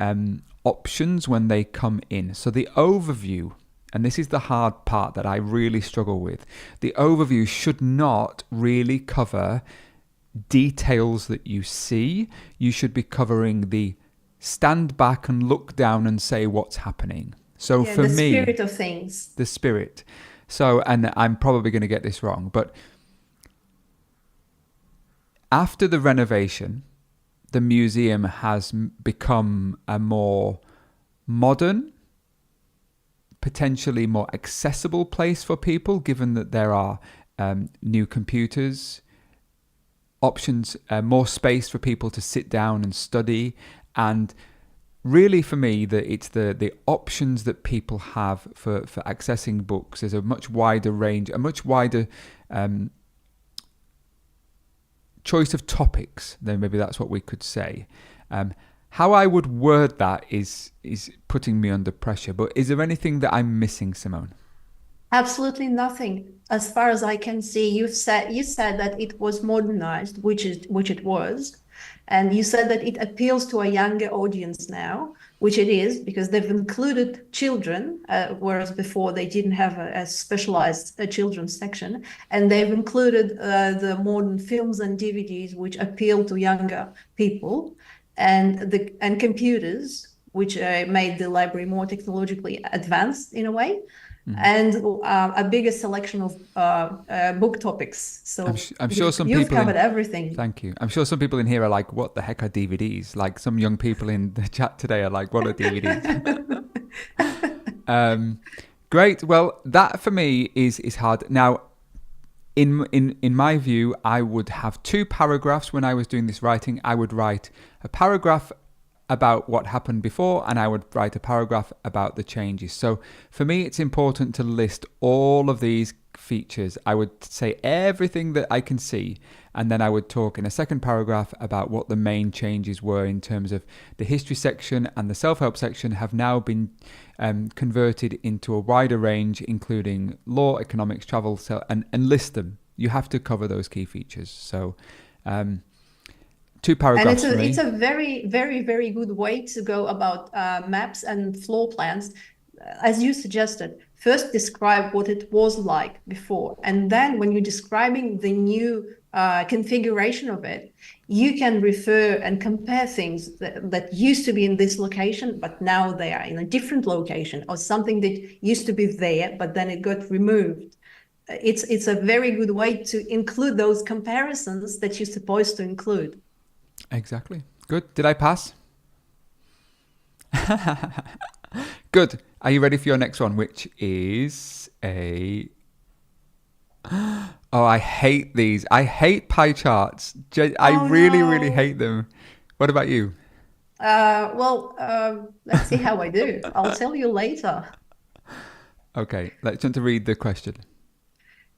options when they come in. So the overview, and this is the hard part that I really struggle with, the overview should not really cover details that you see. You should be covering the stand back and look down and say what's happening. So for
the
me,
spirit of things.
the spirit. So, and I'm probably going to get this wrong, but after the renovation, the museum has become a more modern, potentially more accessible place for people, given that there are new computers, options, more space for people to sit down and study. And really for me, it's the options that people have for accessing books. There's a much wider range, a much wider choice of topics, then maybe that's what we could say. How I would word that is putting me under pressure, but is there anything that I'm missing, Simone?
Absolutely nothing. As far as I can see, you said that it was modernized, which it was, and you said that it appeals to a younger audience now, which it is, because they've included children, whereas before they didn't have a specialized children's section, and they've included the modern films and DVDs, which appeal to younger people, and computers, which made the library more technologically advanced in a way. And a bigger selection of book topics. So
I'm sure some
you've
people
covered everything.
Thank you. I'm sure some people in here are like, what the heck are DVDs? Like some young people in the chat today are like, what are DVDs? Great. Well, that for me is hard. Now, in my view, I would have 2 paragraphs when I was doing this writing. I would write a paragraph about what happened before, and I would write a paragraph about the changes. So for me, it's important to list all of these features. I would say everything that I can see, and then I would talk in a second paragraph about what the main changes were in terms of the history section and the self-help section have now been converted into a wider range, including law, economics, travel, and list them. You have to cover those key features. So 2 paragraphs
and
for me.
it's a very, very, very good way to go about maps and floor plans. As you suggested, first describe what it was like before. And then when you're describing the new configuration of it, you can refer and compare things that used to be in this location, but now they are in a different location, or something that used to be there, but then it got removed. It's a very good way to include those comparisons that you're supposed to include.
Exactly. Good. Did I pass? Good. Are you ready for your next one, which is a... Oh, I hate these. I hate pie charts. I really hate them. What about you?
Let's see how I do. I'll tell you later.
Okay, let's turn to read the question.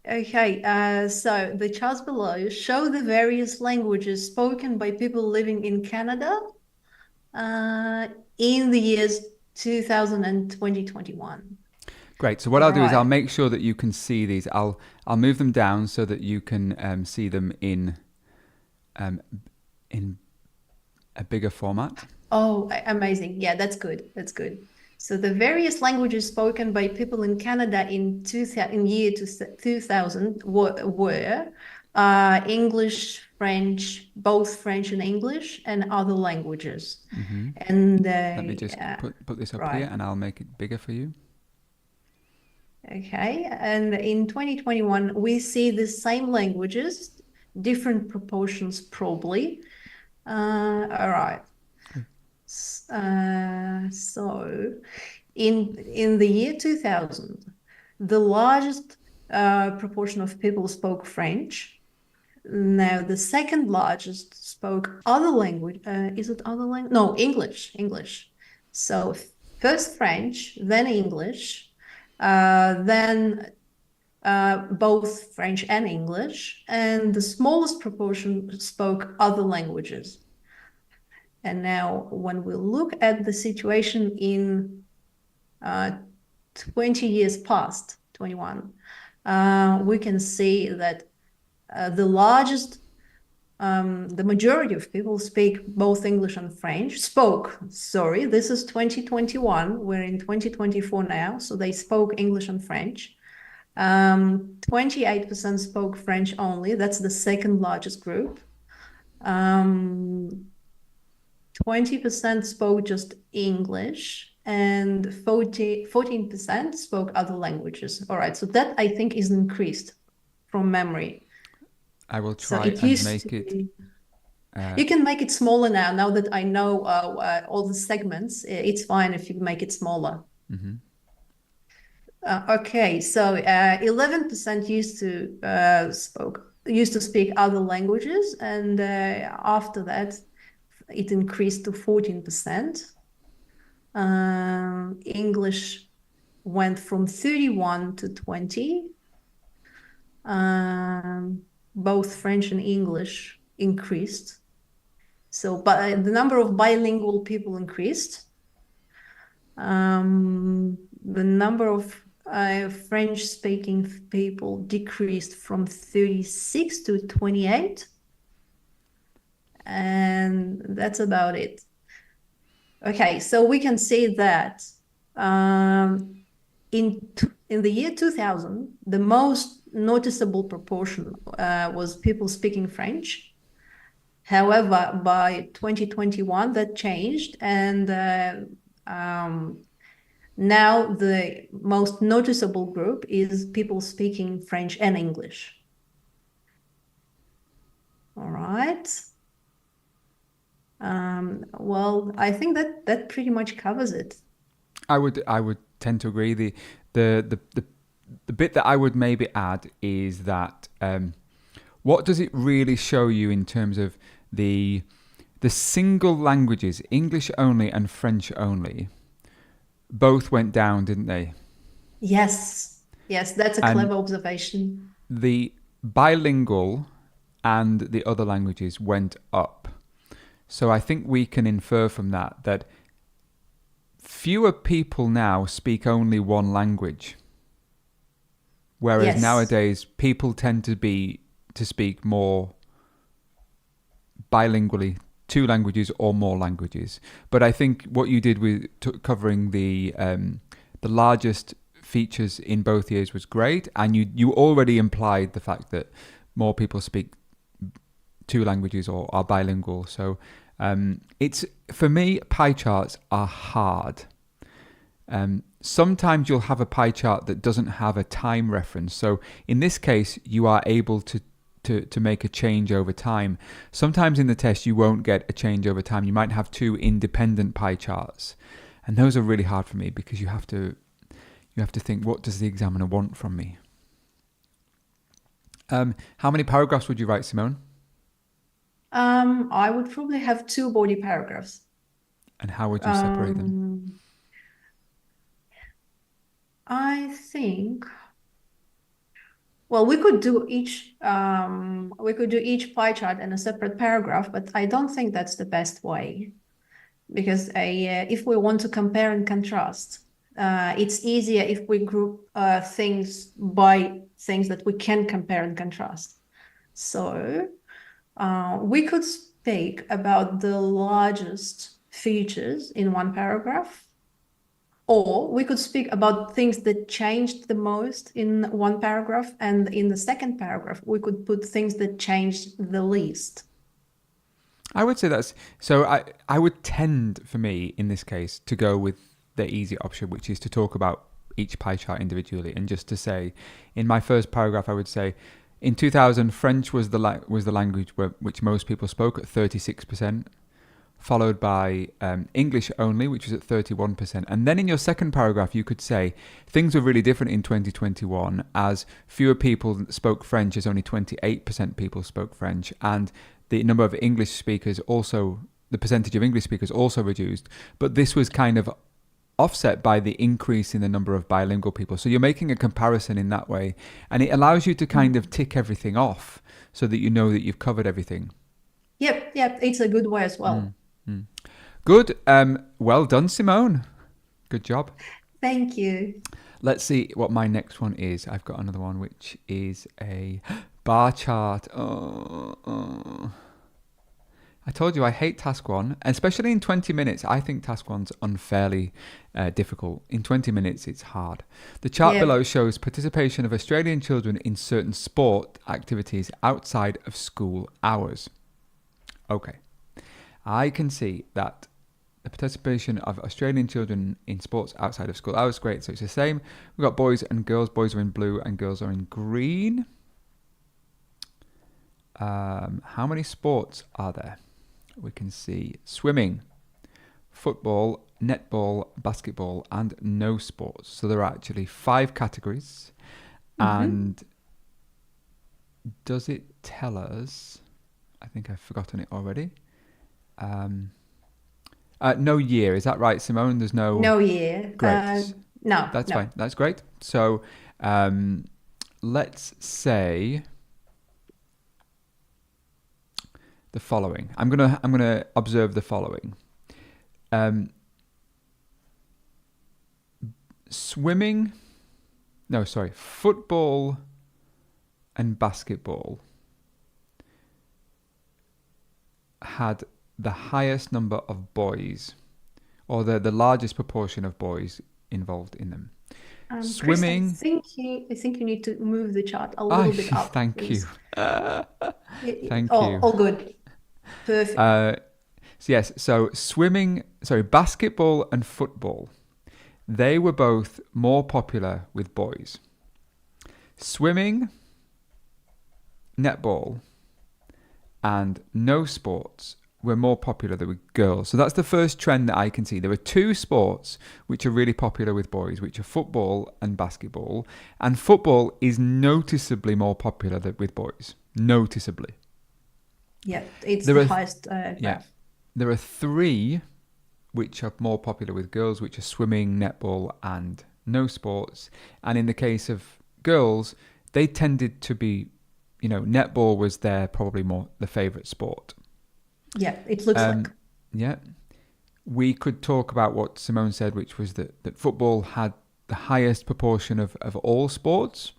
Okay, so the charts below show the various languages spoken by people living in Canada in the years 2000 and 2021.
Great. So what I'll do is I'll make sure that you can see these. I'll move them down so that you can see them in a bigger format.
Oh, amazing. Yeah, that's good. That's good. So the various languages spoken by people in Canada in year 2000 were English, French, both French and English, and other languages.
Mm-hmm.
And
let me just put this up here, and I'll make it bigger for you.
Okay, and in 2021, we see the same languages, different proportions probably. All right. So in the year 2000, the largest proportion of people spoke French. Now the second largest spoke other language. Is it other language? No, English. So first French, then English, then both French and English, and the smallest proportion spoke other languages. And now when we look at the situation in 20 years past, 21, we can see that the majority of people speak both English and French, this is 2021, we're in 2024 now, so they spoke English and French. 28% spoke French only, that's the second largest group. 20% spoke just English, and 14% spoke other languages. All right, so that I think is increased from memory.
I will
So
try
it
and
used
make
to
it.
be. You can make it smaller now that I know all the segments. It's fine if you make it smaller.
Mhm.
Okay, so 11% used to speak other languages, and after that, it increased to 14%. English went from 31 to 20. Both French and English increased. So, but the number of bilingual people increased. The number of French-speaking people decreased from 36 to 28. And that's about it. Okay, so we can say that in the year 2000, the most noticeable proportion was people speaking French. However, by 2021, that changed, and now the most noticeable group is people speaking French and English. All right. Well, I think that pretty much covers it.
I would tend to agree. The bit that I would maybe add is that what does it really show you in terms of the single languages, English only and French only, both went down, didn't they?
Yes, that's a clever observation.
The bilingual and the other languages went up. So I think we can infer from that fewer people now speak only one language. Whereas nowadays people tend to speak more bilingually, 2 languages or more languages. But I think what you did with covering the largest features in both years was great, and you already implied the fact that more people speak 2 languages or are bilingual. So it's, for me, pie charts are hard. Sometimes you'll have a pie chart that doesn't have a time reference. So in this case, you are able to make a change over time. Sometimes in the test, you won't get a change over time. You might have 2 independent pie charts. And those are really hard for me because you have to think, what does the examiner want from me? How many paragraphs would you write, Simone?
I would probably have 2 body paragraphs.
And how would you separate them?
I think, well, we could do each pie chart in a separate paragraph, but I don't think that's the best way, because if we want to compare and contrast, it's easier if we group things by things that we can compare and contrast. So we could speak about the largest features in one paragraph, or we could speak about things that changed the most in one paragraph, and in the second paragraph, we could put things that changed the least.
I would say that's, so I would tend, for me, in this case, to go with the easy option, which is to talk about each pie chart individually, and just to say, in my first paragraph, I would say, in 2000, French was the language which most people spoke at 36%, followed by English only, which was at 31%. And then in your second paragraph, you could say things were really different in 2021, as fewer people spoke French, as only 28% people spoke French, and the number of English speakers also, the percentage of English speakers also reduced. But this was kind of offset by the increase in the number of bilingual people. So you're making a comparison in that way, and it allows you to kind of tick everything off so that you know that you've covered everything.
Yep, it's a good way as well.
Good. Well done, Simone. Good job.
Thank you.
Let's see what my next one is. I've got another one, which is a bar chart. I told you I hate task one, especially in 20 minutes. I think task one's unfairly difficult. In 20 minutes, it's hard. The chart below shows participation of Australian children in certain sport activities outside of school hours. Okay. I can see that the participation of Australian children in sports outside of school hours. Great. So it's the same. We've got boys and girls. Boys are in blue and girls are in green. How many sports are there? We can see swimming, football, netball, basketball, and no sports. So there are actually 5 categories. And does it tell us? I think I've forgotten it already. No year. Is that right, Simone? There's no
year.
Great.
No.
That's fine. That's great. So let's say the following. I'm gonna observe the following. Football and basketball had the highest number of boys, or the largest proportion of boys involved in them. Swimming.
Chris, I think you need to move the chart a little bit up.
Thank
please.
you. Thank you.
All good. Perfect.
Basketball and football, they were both more popular with boys. Swimming, netball, and no sports were more popular than with girls. So that's the first trend that I can see. There are 2 sports which are really popular with boys, which are football and basketball. And football is noticeably more popular with boys. Noticeably.
Yeah, it's the highest graph.
There are 3 which are more popular with girls, which are swimming, netball, and no sports. And in the case of girls, they tended to be, netball was probably more the favourite sport.
Yeah, it looks like.
Yeah. We could talk about what Simone said, which was that football had the highest proportion of all sports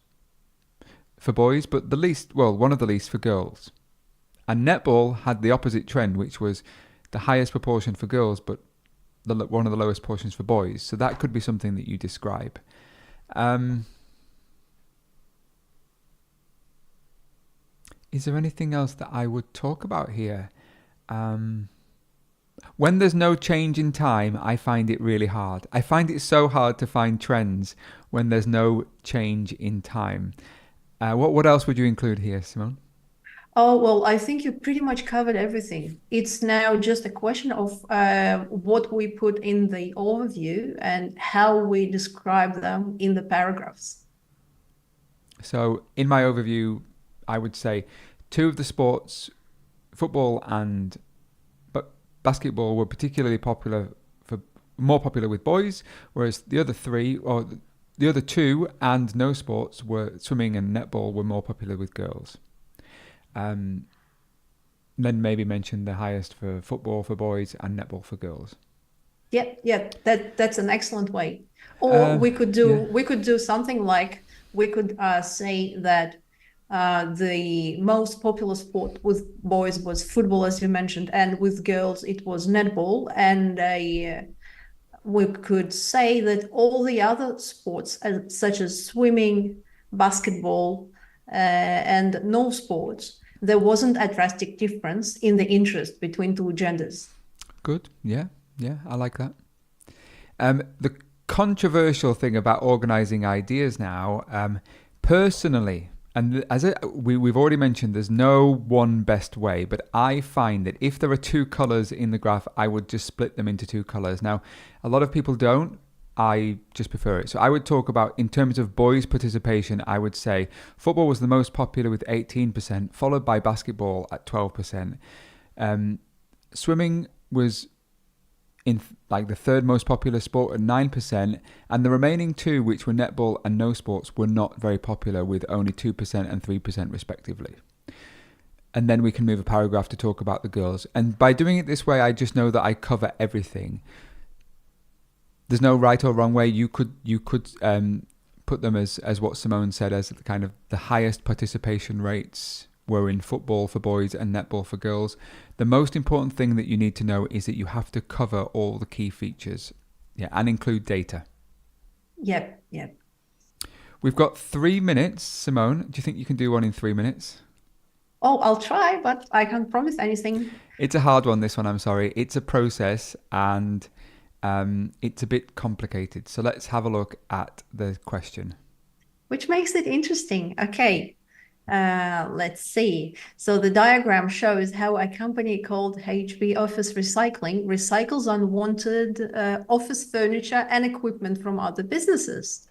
for boys, but one of the least for girls. And netball had the opposite trend, which was the highest proportion for girls, but one of the lowest portions for boys. So that could be something that you describe. Is there anything else that I would talk about here? When there's no change in time, I find it really hard. I find it so hard to find trends when there's no change in time. What else would you include here, Simone?
Oh, well, I think you pretty much covered everything. It's now just a question of what we put in the overview and how we describe them in the paragraphs.
So in my overview, I would say 2 of the sports, football and basketball, were particularly more popular with boys, whereas the other 2 and no sports were swimming and netball were more popular with girls. Then maybe mention the highest for football for boys and netball for girls.
Yeah, that's an excellent way. Or we could do something like we could say that the most popular sport with boys was football, as you mentioned, and with girls it was netball. And we could say that all the other sports, such as swimming, basketball, and no sports, there wasn't a drastic difference in the interest between 2 genders.
Good. Yeah, I like that. The controversial thing about organizing ideas now, personally, and we've already mentioned, there's no one best way, but I find that if there are 2 colors in the graph, I would just split them into 2 colors. Now, a lot of people don't. I just prefer it. So I would talk about, in terms of boys' participation, I would say football was the most popular with 18%, followed by basketball at 12%. Swimming was like the third most popular sport at 9%, and the remaining two, which were netball and no sports, were not very popular with only 2% and 3% respectively. And then we can move a paragraph to talk about the girls. And by doing it this way, I just know that I cover everything. There's no right or wrong way. You could put them as what Simone said, as the kind of the highest participation rates were in football for boys and netball for girls. The most important thing that you need to know is that you have to cover all the key features, and include data.
Yep.
We've got 3 minutes. Simone, do you think you can do one in 3 minutes?
Oh, I'll try, but I can't promise anything.
It's a hard one, this one, I'm sorry. It's a process, and it's a bit complicated. So let's have a look at the question.
Which makes it interesting. Okay, let's see. So the diagram shows how a company called HB Office Recycling recycles unwanted office furniture and equipment from other businesses.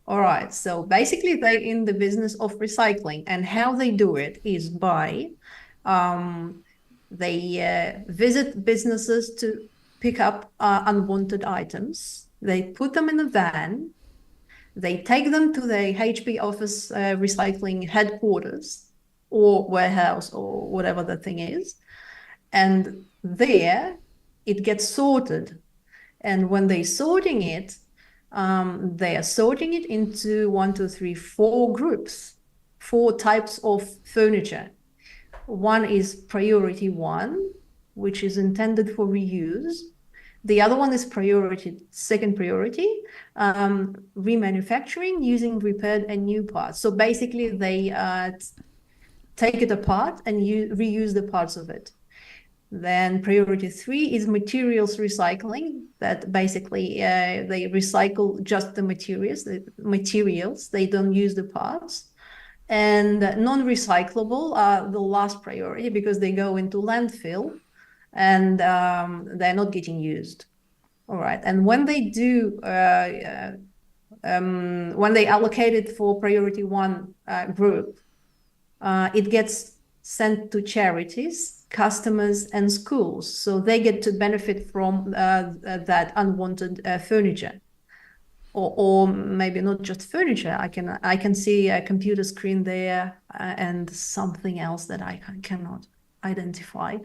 All right, so basically they're in the business of recycling, and how they do it is by they visit businesses to pick up unwanted items. They put them in a van. They take them to the HB Office Recycling headquarters or warehouse or whatever the thing is. And there it gets sorted. And when they're sorting it, they are sorting it into 4 groups, 4 types of furniture. One is priority 1, which is intended for reuse. The other one is second priority, remanufacturing using repaired and new parts. So basically they take it apart and reuse the parts of it. Then priority 3 is materials recycling, that basically they recycle just the materials, they don't use the parts. And non-recyclable are the last priority because they go into landfill and they're not getting used. All right. And when they do, when they allocate it for priority 1 group, it gets sent to charities, customers, and schools. So they get to benefit from that unwanted furniture. Or maybe not just furniture. I can see a computer screen there and something else that I cannot identify.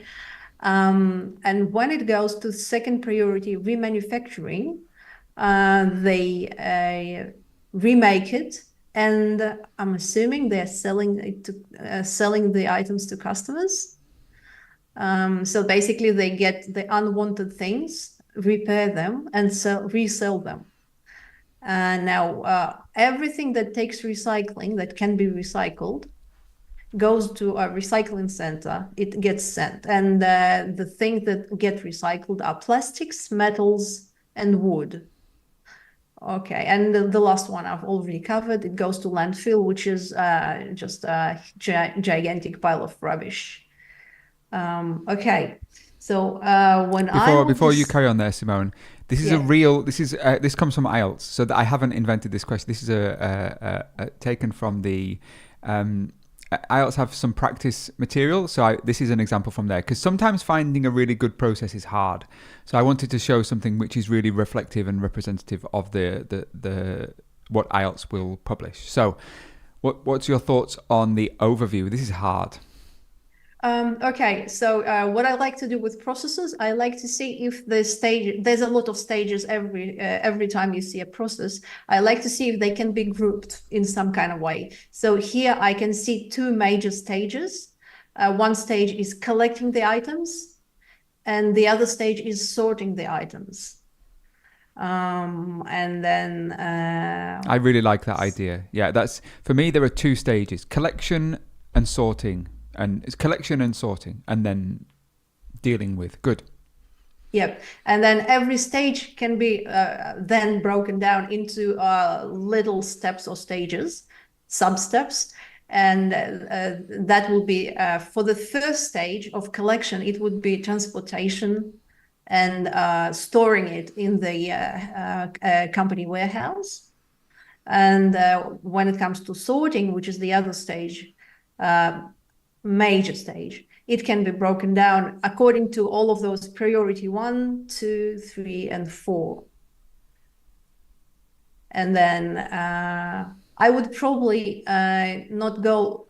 And when it goes to second priority remanufacturing, they remake it, and I'm assuming they're selling the items to customers. So basically, they get the unwanted things, repair them, and resell them. Now, everything that takes recycling, that can be recycled, goes to a recycling center. It gets sent. And the things that get recycled are plastics, metals, and wood. Okay, and the last one I've already covered. It goes to landfill, which is just a gigantic pile of rubbish. Okay, so
before you carry on there, Simone, this is this comes from IELTS, so that I haven't invented this question. This is taken from the IELTS have some practice material, so this is an example from there, because sometimes finding a really good process is hard. So I wanted to show something which is really reflective and representative of the what IELTS will publish. So what's your thoughts on the overview? This is hard.
Okay, so what I like to do with processes, I like to see if there's a lot of stages every time you see a process. I like to see if they can be grouped in some kind of way. So here I can see 2 major stages. One stage is collecting the items, and the other stage is sorting the items. And then
I really like that idea. Yeah, that's for me. There are 2 stages: collection and sorting. And it's collection and sorting, and then dealing with. Good.
Yep. And then every stage can be then broken down into little steps or stages, sub-steps. And that will be for the first stage of collection, it would be transportation and storing it in the company warehouse. And when it comes to sorting, which is the other stage, major stage, it can be broken down according to all of those priority 1, 2, 3, and 4. And then I would probably not go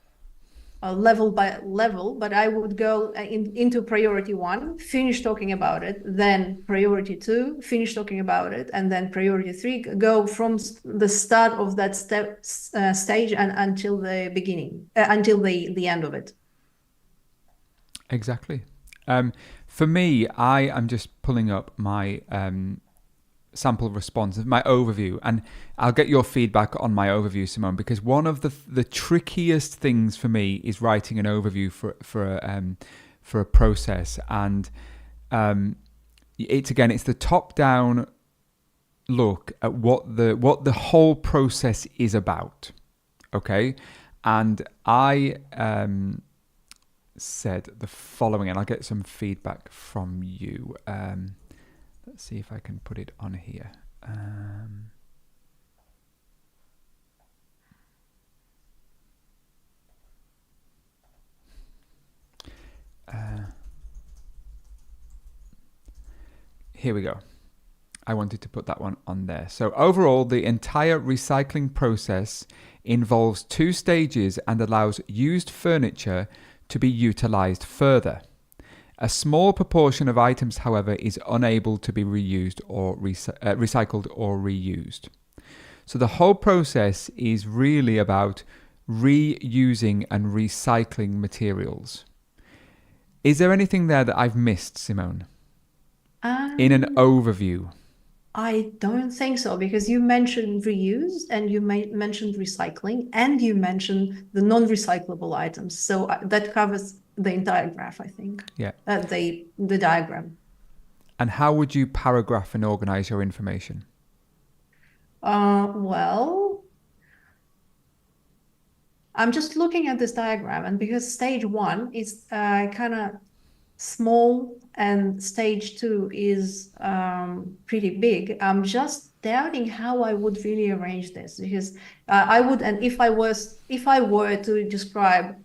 level by level, but I would go into priority 1, finish talking about it, then priority 2, finish talking about it, and then priority 3, go from the start of that stage and until the beginning, until the end of it.
Exactly. For me, I am just pulling up my sample response, my overview, and I'll get your feedback on my overview, Simone, because one of the trickiest things for me is writing an overview for a process, and it's the top down look at what the whole process is about. Okay, and I said the following, and I'll get some feedback from you. Let's see if I can put it on here. Here we go. I wanted to put that one on there. So overall, the entire recycling process involves 2 stages and allows used furniture to be utilized further. A small proportion of items, however, is unable to be reused or recycled or reused. So the whole process is really about reusing and recycling materials. Is there anything there that I've missed, Simone? In an overview?
I don't think so, because you mentioned reuse and you mentioned recycling and you mentioned the non-recyclable items. So that covers the entire graph, I think.
Yeah.
The diagram.
And how would you paragraph and organize your information?
Well, I'm just looking at this diagram, and because stage 1 is kind of small and stage 2 is pretty big, I'm just doubting how I would really arrange this, because I would, and if I were to describe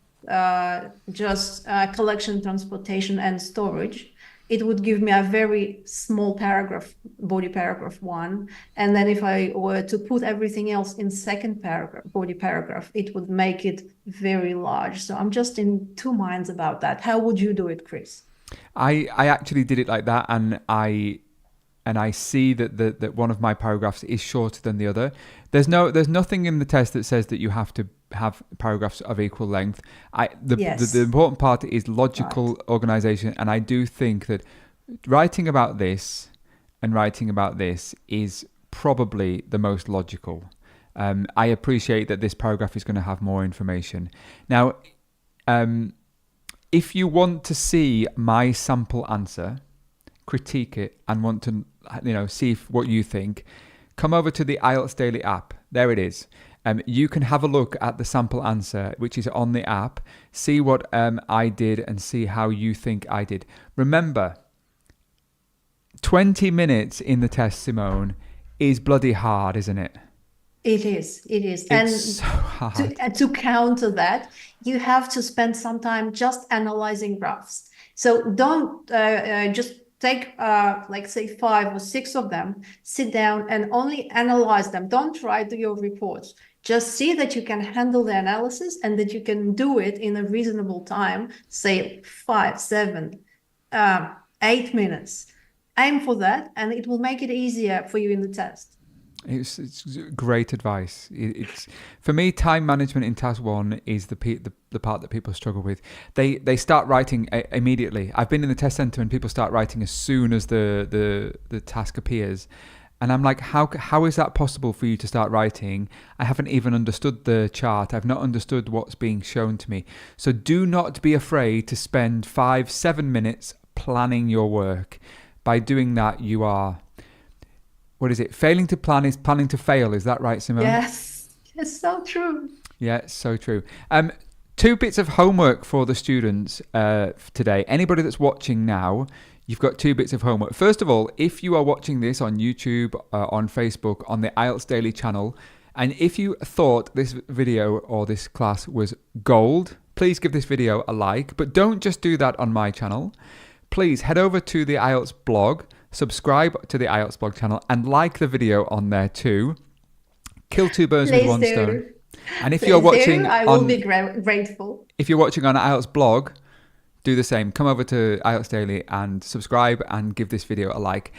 just collection, transportation, and storage, it would give me a very small paragraph, body paragraph 1. And then if I were to put everything else in second paragraph, body paragraph, it would make it very large. So I'm just in 2 minds about that. How would you do it, Chris?
I actually did it like that, and I see that one of my paragraphs is shorter than the other. There's nothing in the test that says that you have to have paragraphs of equal length. The important part is logical organization, and I do think that writing about this and writing about this is probably the most logical. I appreciate that this paragraph is going to have more information. Now, if you want to see my sample answer, critique it, and want to see what you think, come over to the IELTS Daily app. There it is. You can have a look at the sample answer, which is on the app, see what I did and see how you think I did. Remember, 20 minutes in the test, Simone, is bloody hard, isn't it?
It is.
It's so hard.
To counter that, you have to spend some time just analyzing graphs. So don't just take, like say 5 or 6 of them, sit down and only analyze them. Don't write your reports. Just see that you can handle the analysis and that you can do it in a reasonable time, say 5, 7, 8 minutes. Aim for that, and it will make it easier for you in the test.
It's great advice. It's for me, time management in task 1 is the part that people struggle with. They start writing immediately. I've been in the test center and people start writing as soon as the task appears, and I'm like, how is that possible for you to start writing? I haven't even understood the chart. I've not understood what's being shown to me. So do not be afraid to spend 5-7 minutes planning your work. By doing that, you are, what is it? Failing to plan is planning to fail. Is that right, Simone?
Yes, it's so true.
Yeah, it's so true. 2 bits of homework for the students today. Anybody that's watching now, you've got 2 bits of homework. First of all, if you are watching this on YouTube, on Facebook, on the IELTS Daily channel, and if you thought this video or this class was gold, please give this video a like. But don't just do that on my channel. Please head over to the IELTS blog, subscribe to the IELTS blog channel, and like the video on there too. Kill two birds with one stone. And if you're watching
I will be grateful.
If you're watching on IELTS blog, do the same. Come over to IELTS Daily and subscribe and give this video a like.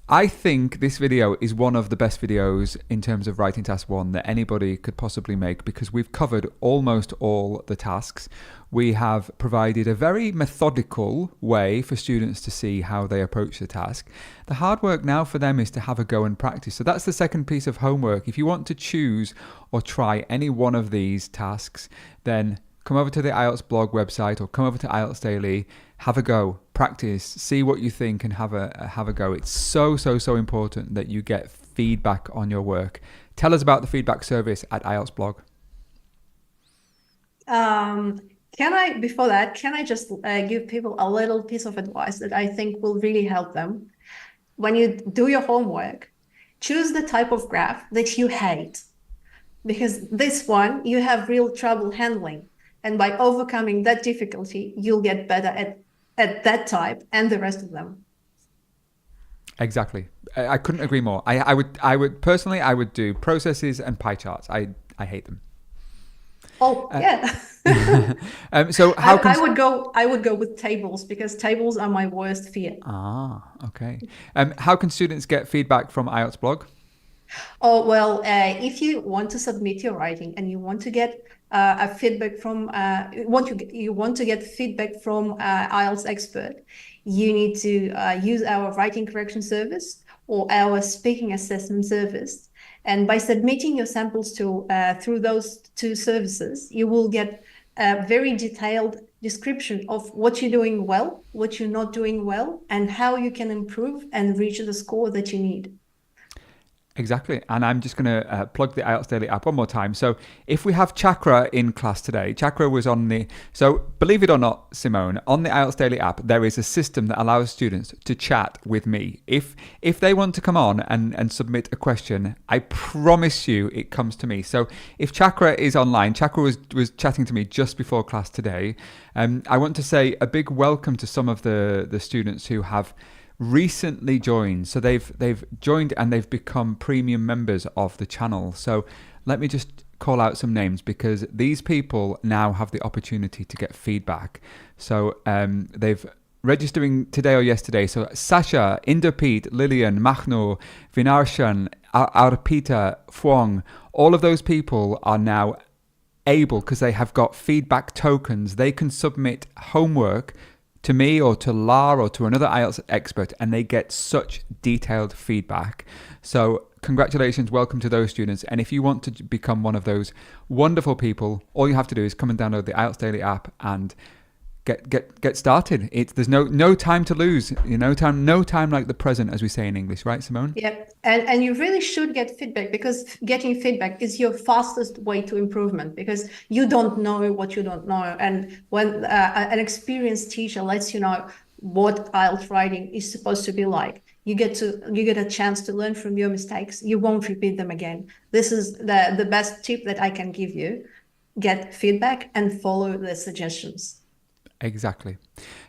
I think this video is one of the best videos in terms of writing task 1 that anybody could possibly make, because we've covered almost all the tasks. We have provided a very methodical way for students to see how they approach the task. The hard work now for them is to have a go and practice. So that's the second piece of homework. If you want to choose or try any one of these tasks, then come over to the IELTS blog website or come over to IELTS Daily, have a go, practice, see what you think, and have a go. It's so important that you get feedback on your work. Tell us about the feedback service at IELTS blog.
Before that, can I just give people a little piece of advice that I think will really help them? When you do your homework, choose the type of graph that you hate, because this one you have real trouble handling. And by overcoming that difficulty, you'll get better at that type and the rest of them.
Exactly. I couldn't agree more. I would personally, I would do processes and pie charts. I hate them.
Oh, yeah.
So how can
I would go with tables, because tables are my worst fear.
Okay. How can students get feedback from IELTS blog?
Oh, well, if you want to submit your writing and you want to get a feedback from you want to get feedback from IELTS expert, you need to use our writing correction service or our speaking assessment service. And by submitting your samples to through those two services, you will get a very detailed description of what you're doing well, what you're not doing well, and how you can improve and reach the score that you need.
Exactly. And I'm just going to plug the IELTS Daily app one more time. So if we have Chakra in class today, Chakra was on the... So believe it or not, Simone, on the IELTS Daily app, there is a system that allows students to chat with me. If they want to come on and submit a question, I promise you it comes to me. So if Chakra is online, Chakra was chatting to me just before class today. I want to say a big welcome to some of the students who have recently joined. So they've joined and they've become premium members of the channel. So let me just call out some names, because these people now have the opportunity to get feedback. So they've registering today or yesterday. So Sasha, Inderpeet, Lillian, Mahno, Vinarshan, Arpita, Fuang, all of those people are now able, because they have got feedback tokens, they can submit homework to me or to La or to another IELTS expert, and they get such detailed feedback. So congratulations, welcome to those students. And if you want to become one of those wonderful people, all you have to do is come and download the IELTS Daily app and get started. There's no time to lose. No time like the present, as we say in English, right, Simone?
Yep. And you really should get feedback, because getting feedback is your fastest way to improvement, because you don't know what you don't know. And when an experienced teacher lets you know what IELTS writing is supposed to be like, you get a chance to learn from your mistakes. You won't repeat them again. This is the best tip that I can give you. Get feedback and follow the suggestions.
Exactly.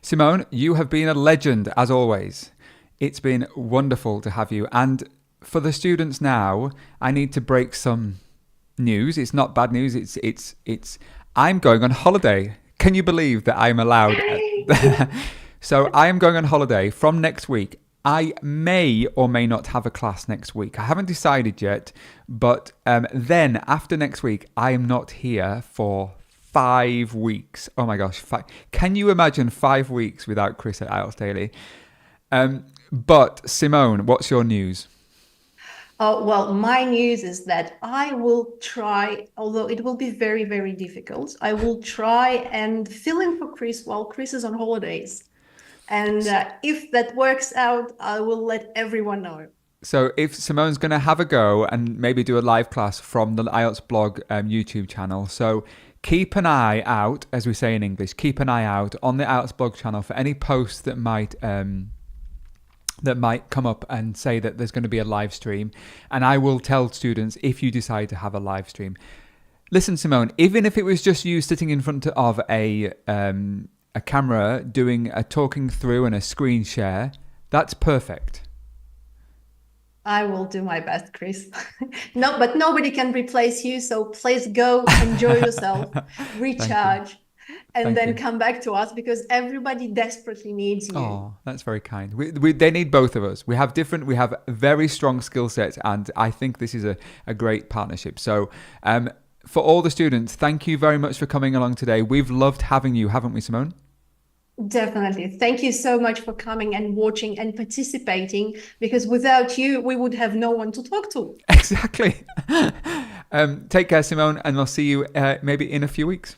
Simone, you have been a legend as always. It's been wonderful to have you. And for the students now, I need to break some news. It's not bad news. It's I'm going on holiday. Can you believe that I'm allowed? So I am going on holiday from next week. I may or may not have a class next week. I haven't decided yet, but then after next week, I am not here for 5 weeks. Oh my gosh. Can you imagine 5 weeks without Chris at IELTS Daily? But Simone, what's your news?
Oh, well, my news is that I will try, although it will be very, very difficult, I will try and fill in for Chris while Chris is on holidays. And if that works out, I will let everyone know.
So if Simone's going to have a go and maybe do a live class from the IELTS blog YouTube channel. So keep an eye out, as we say in English, keep an eye out on the IELTS blog channel for any posts that might come up and say that there's going to be a live stream. And I will tell students if you decide to have a live stream. Listen, Simone, even if it was just you sitting in front of a camera doing a talking through and a screen share, that's perfect.
I will do my best, Chris. No, but nobody can replace you. So please go enjoy yourself, recharge, and
Thank
then
you.
come back to us because everybody desperately needs you.
Oh, that's very kind. They need both of us. We have very strong skill sets, and I think this is a great partnership. So, for all the students, thank you very much for coming along today. We've loved having you, haven't we, Simone?
Definitely. Thank you so much for coming and watching and participating, because without you, we would have no one to talk to.
Exactly. Take care, Simone, and I'll see you maybe in a few weeks.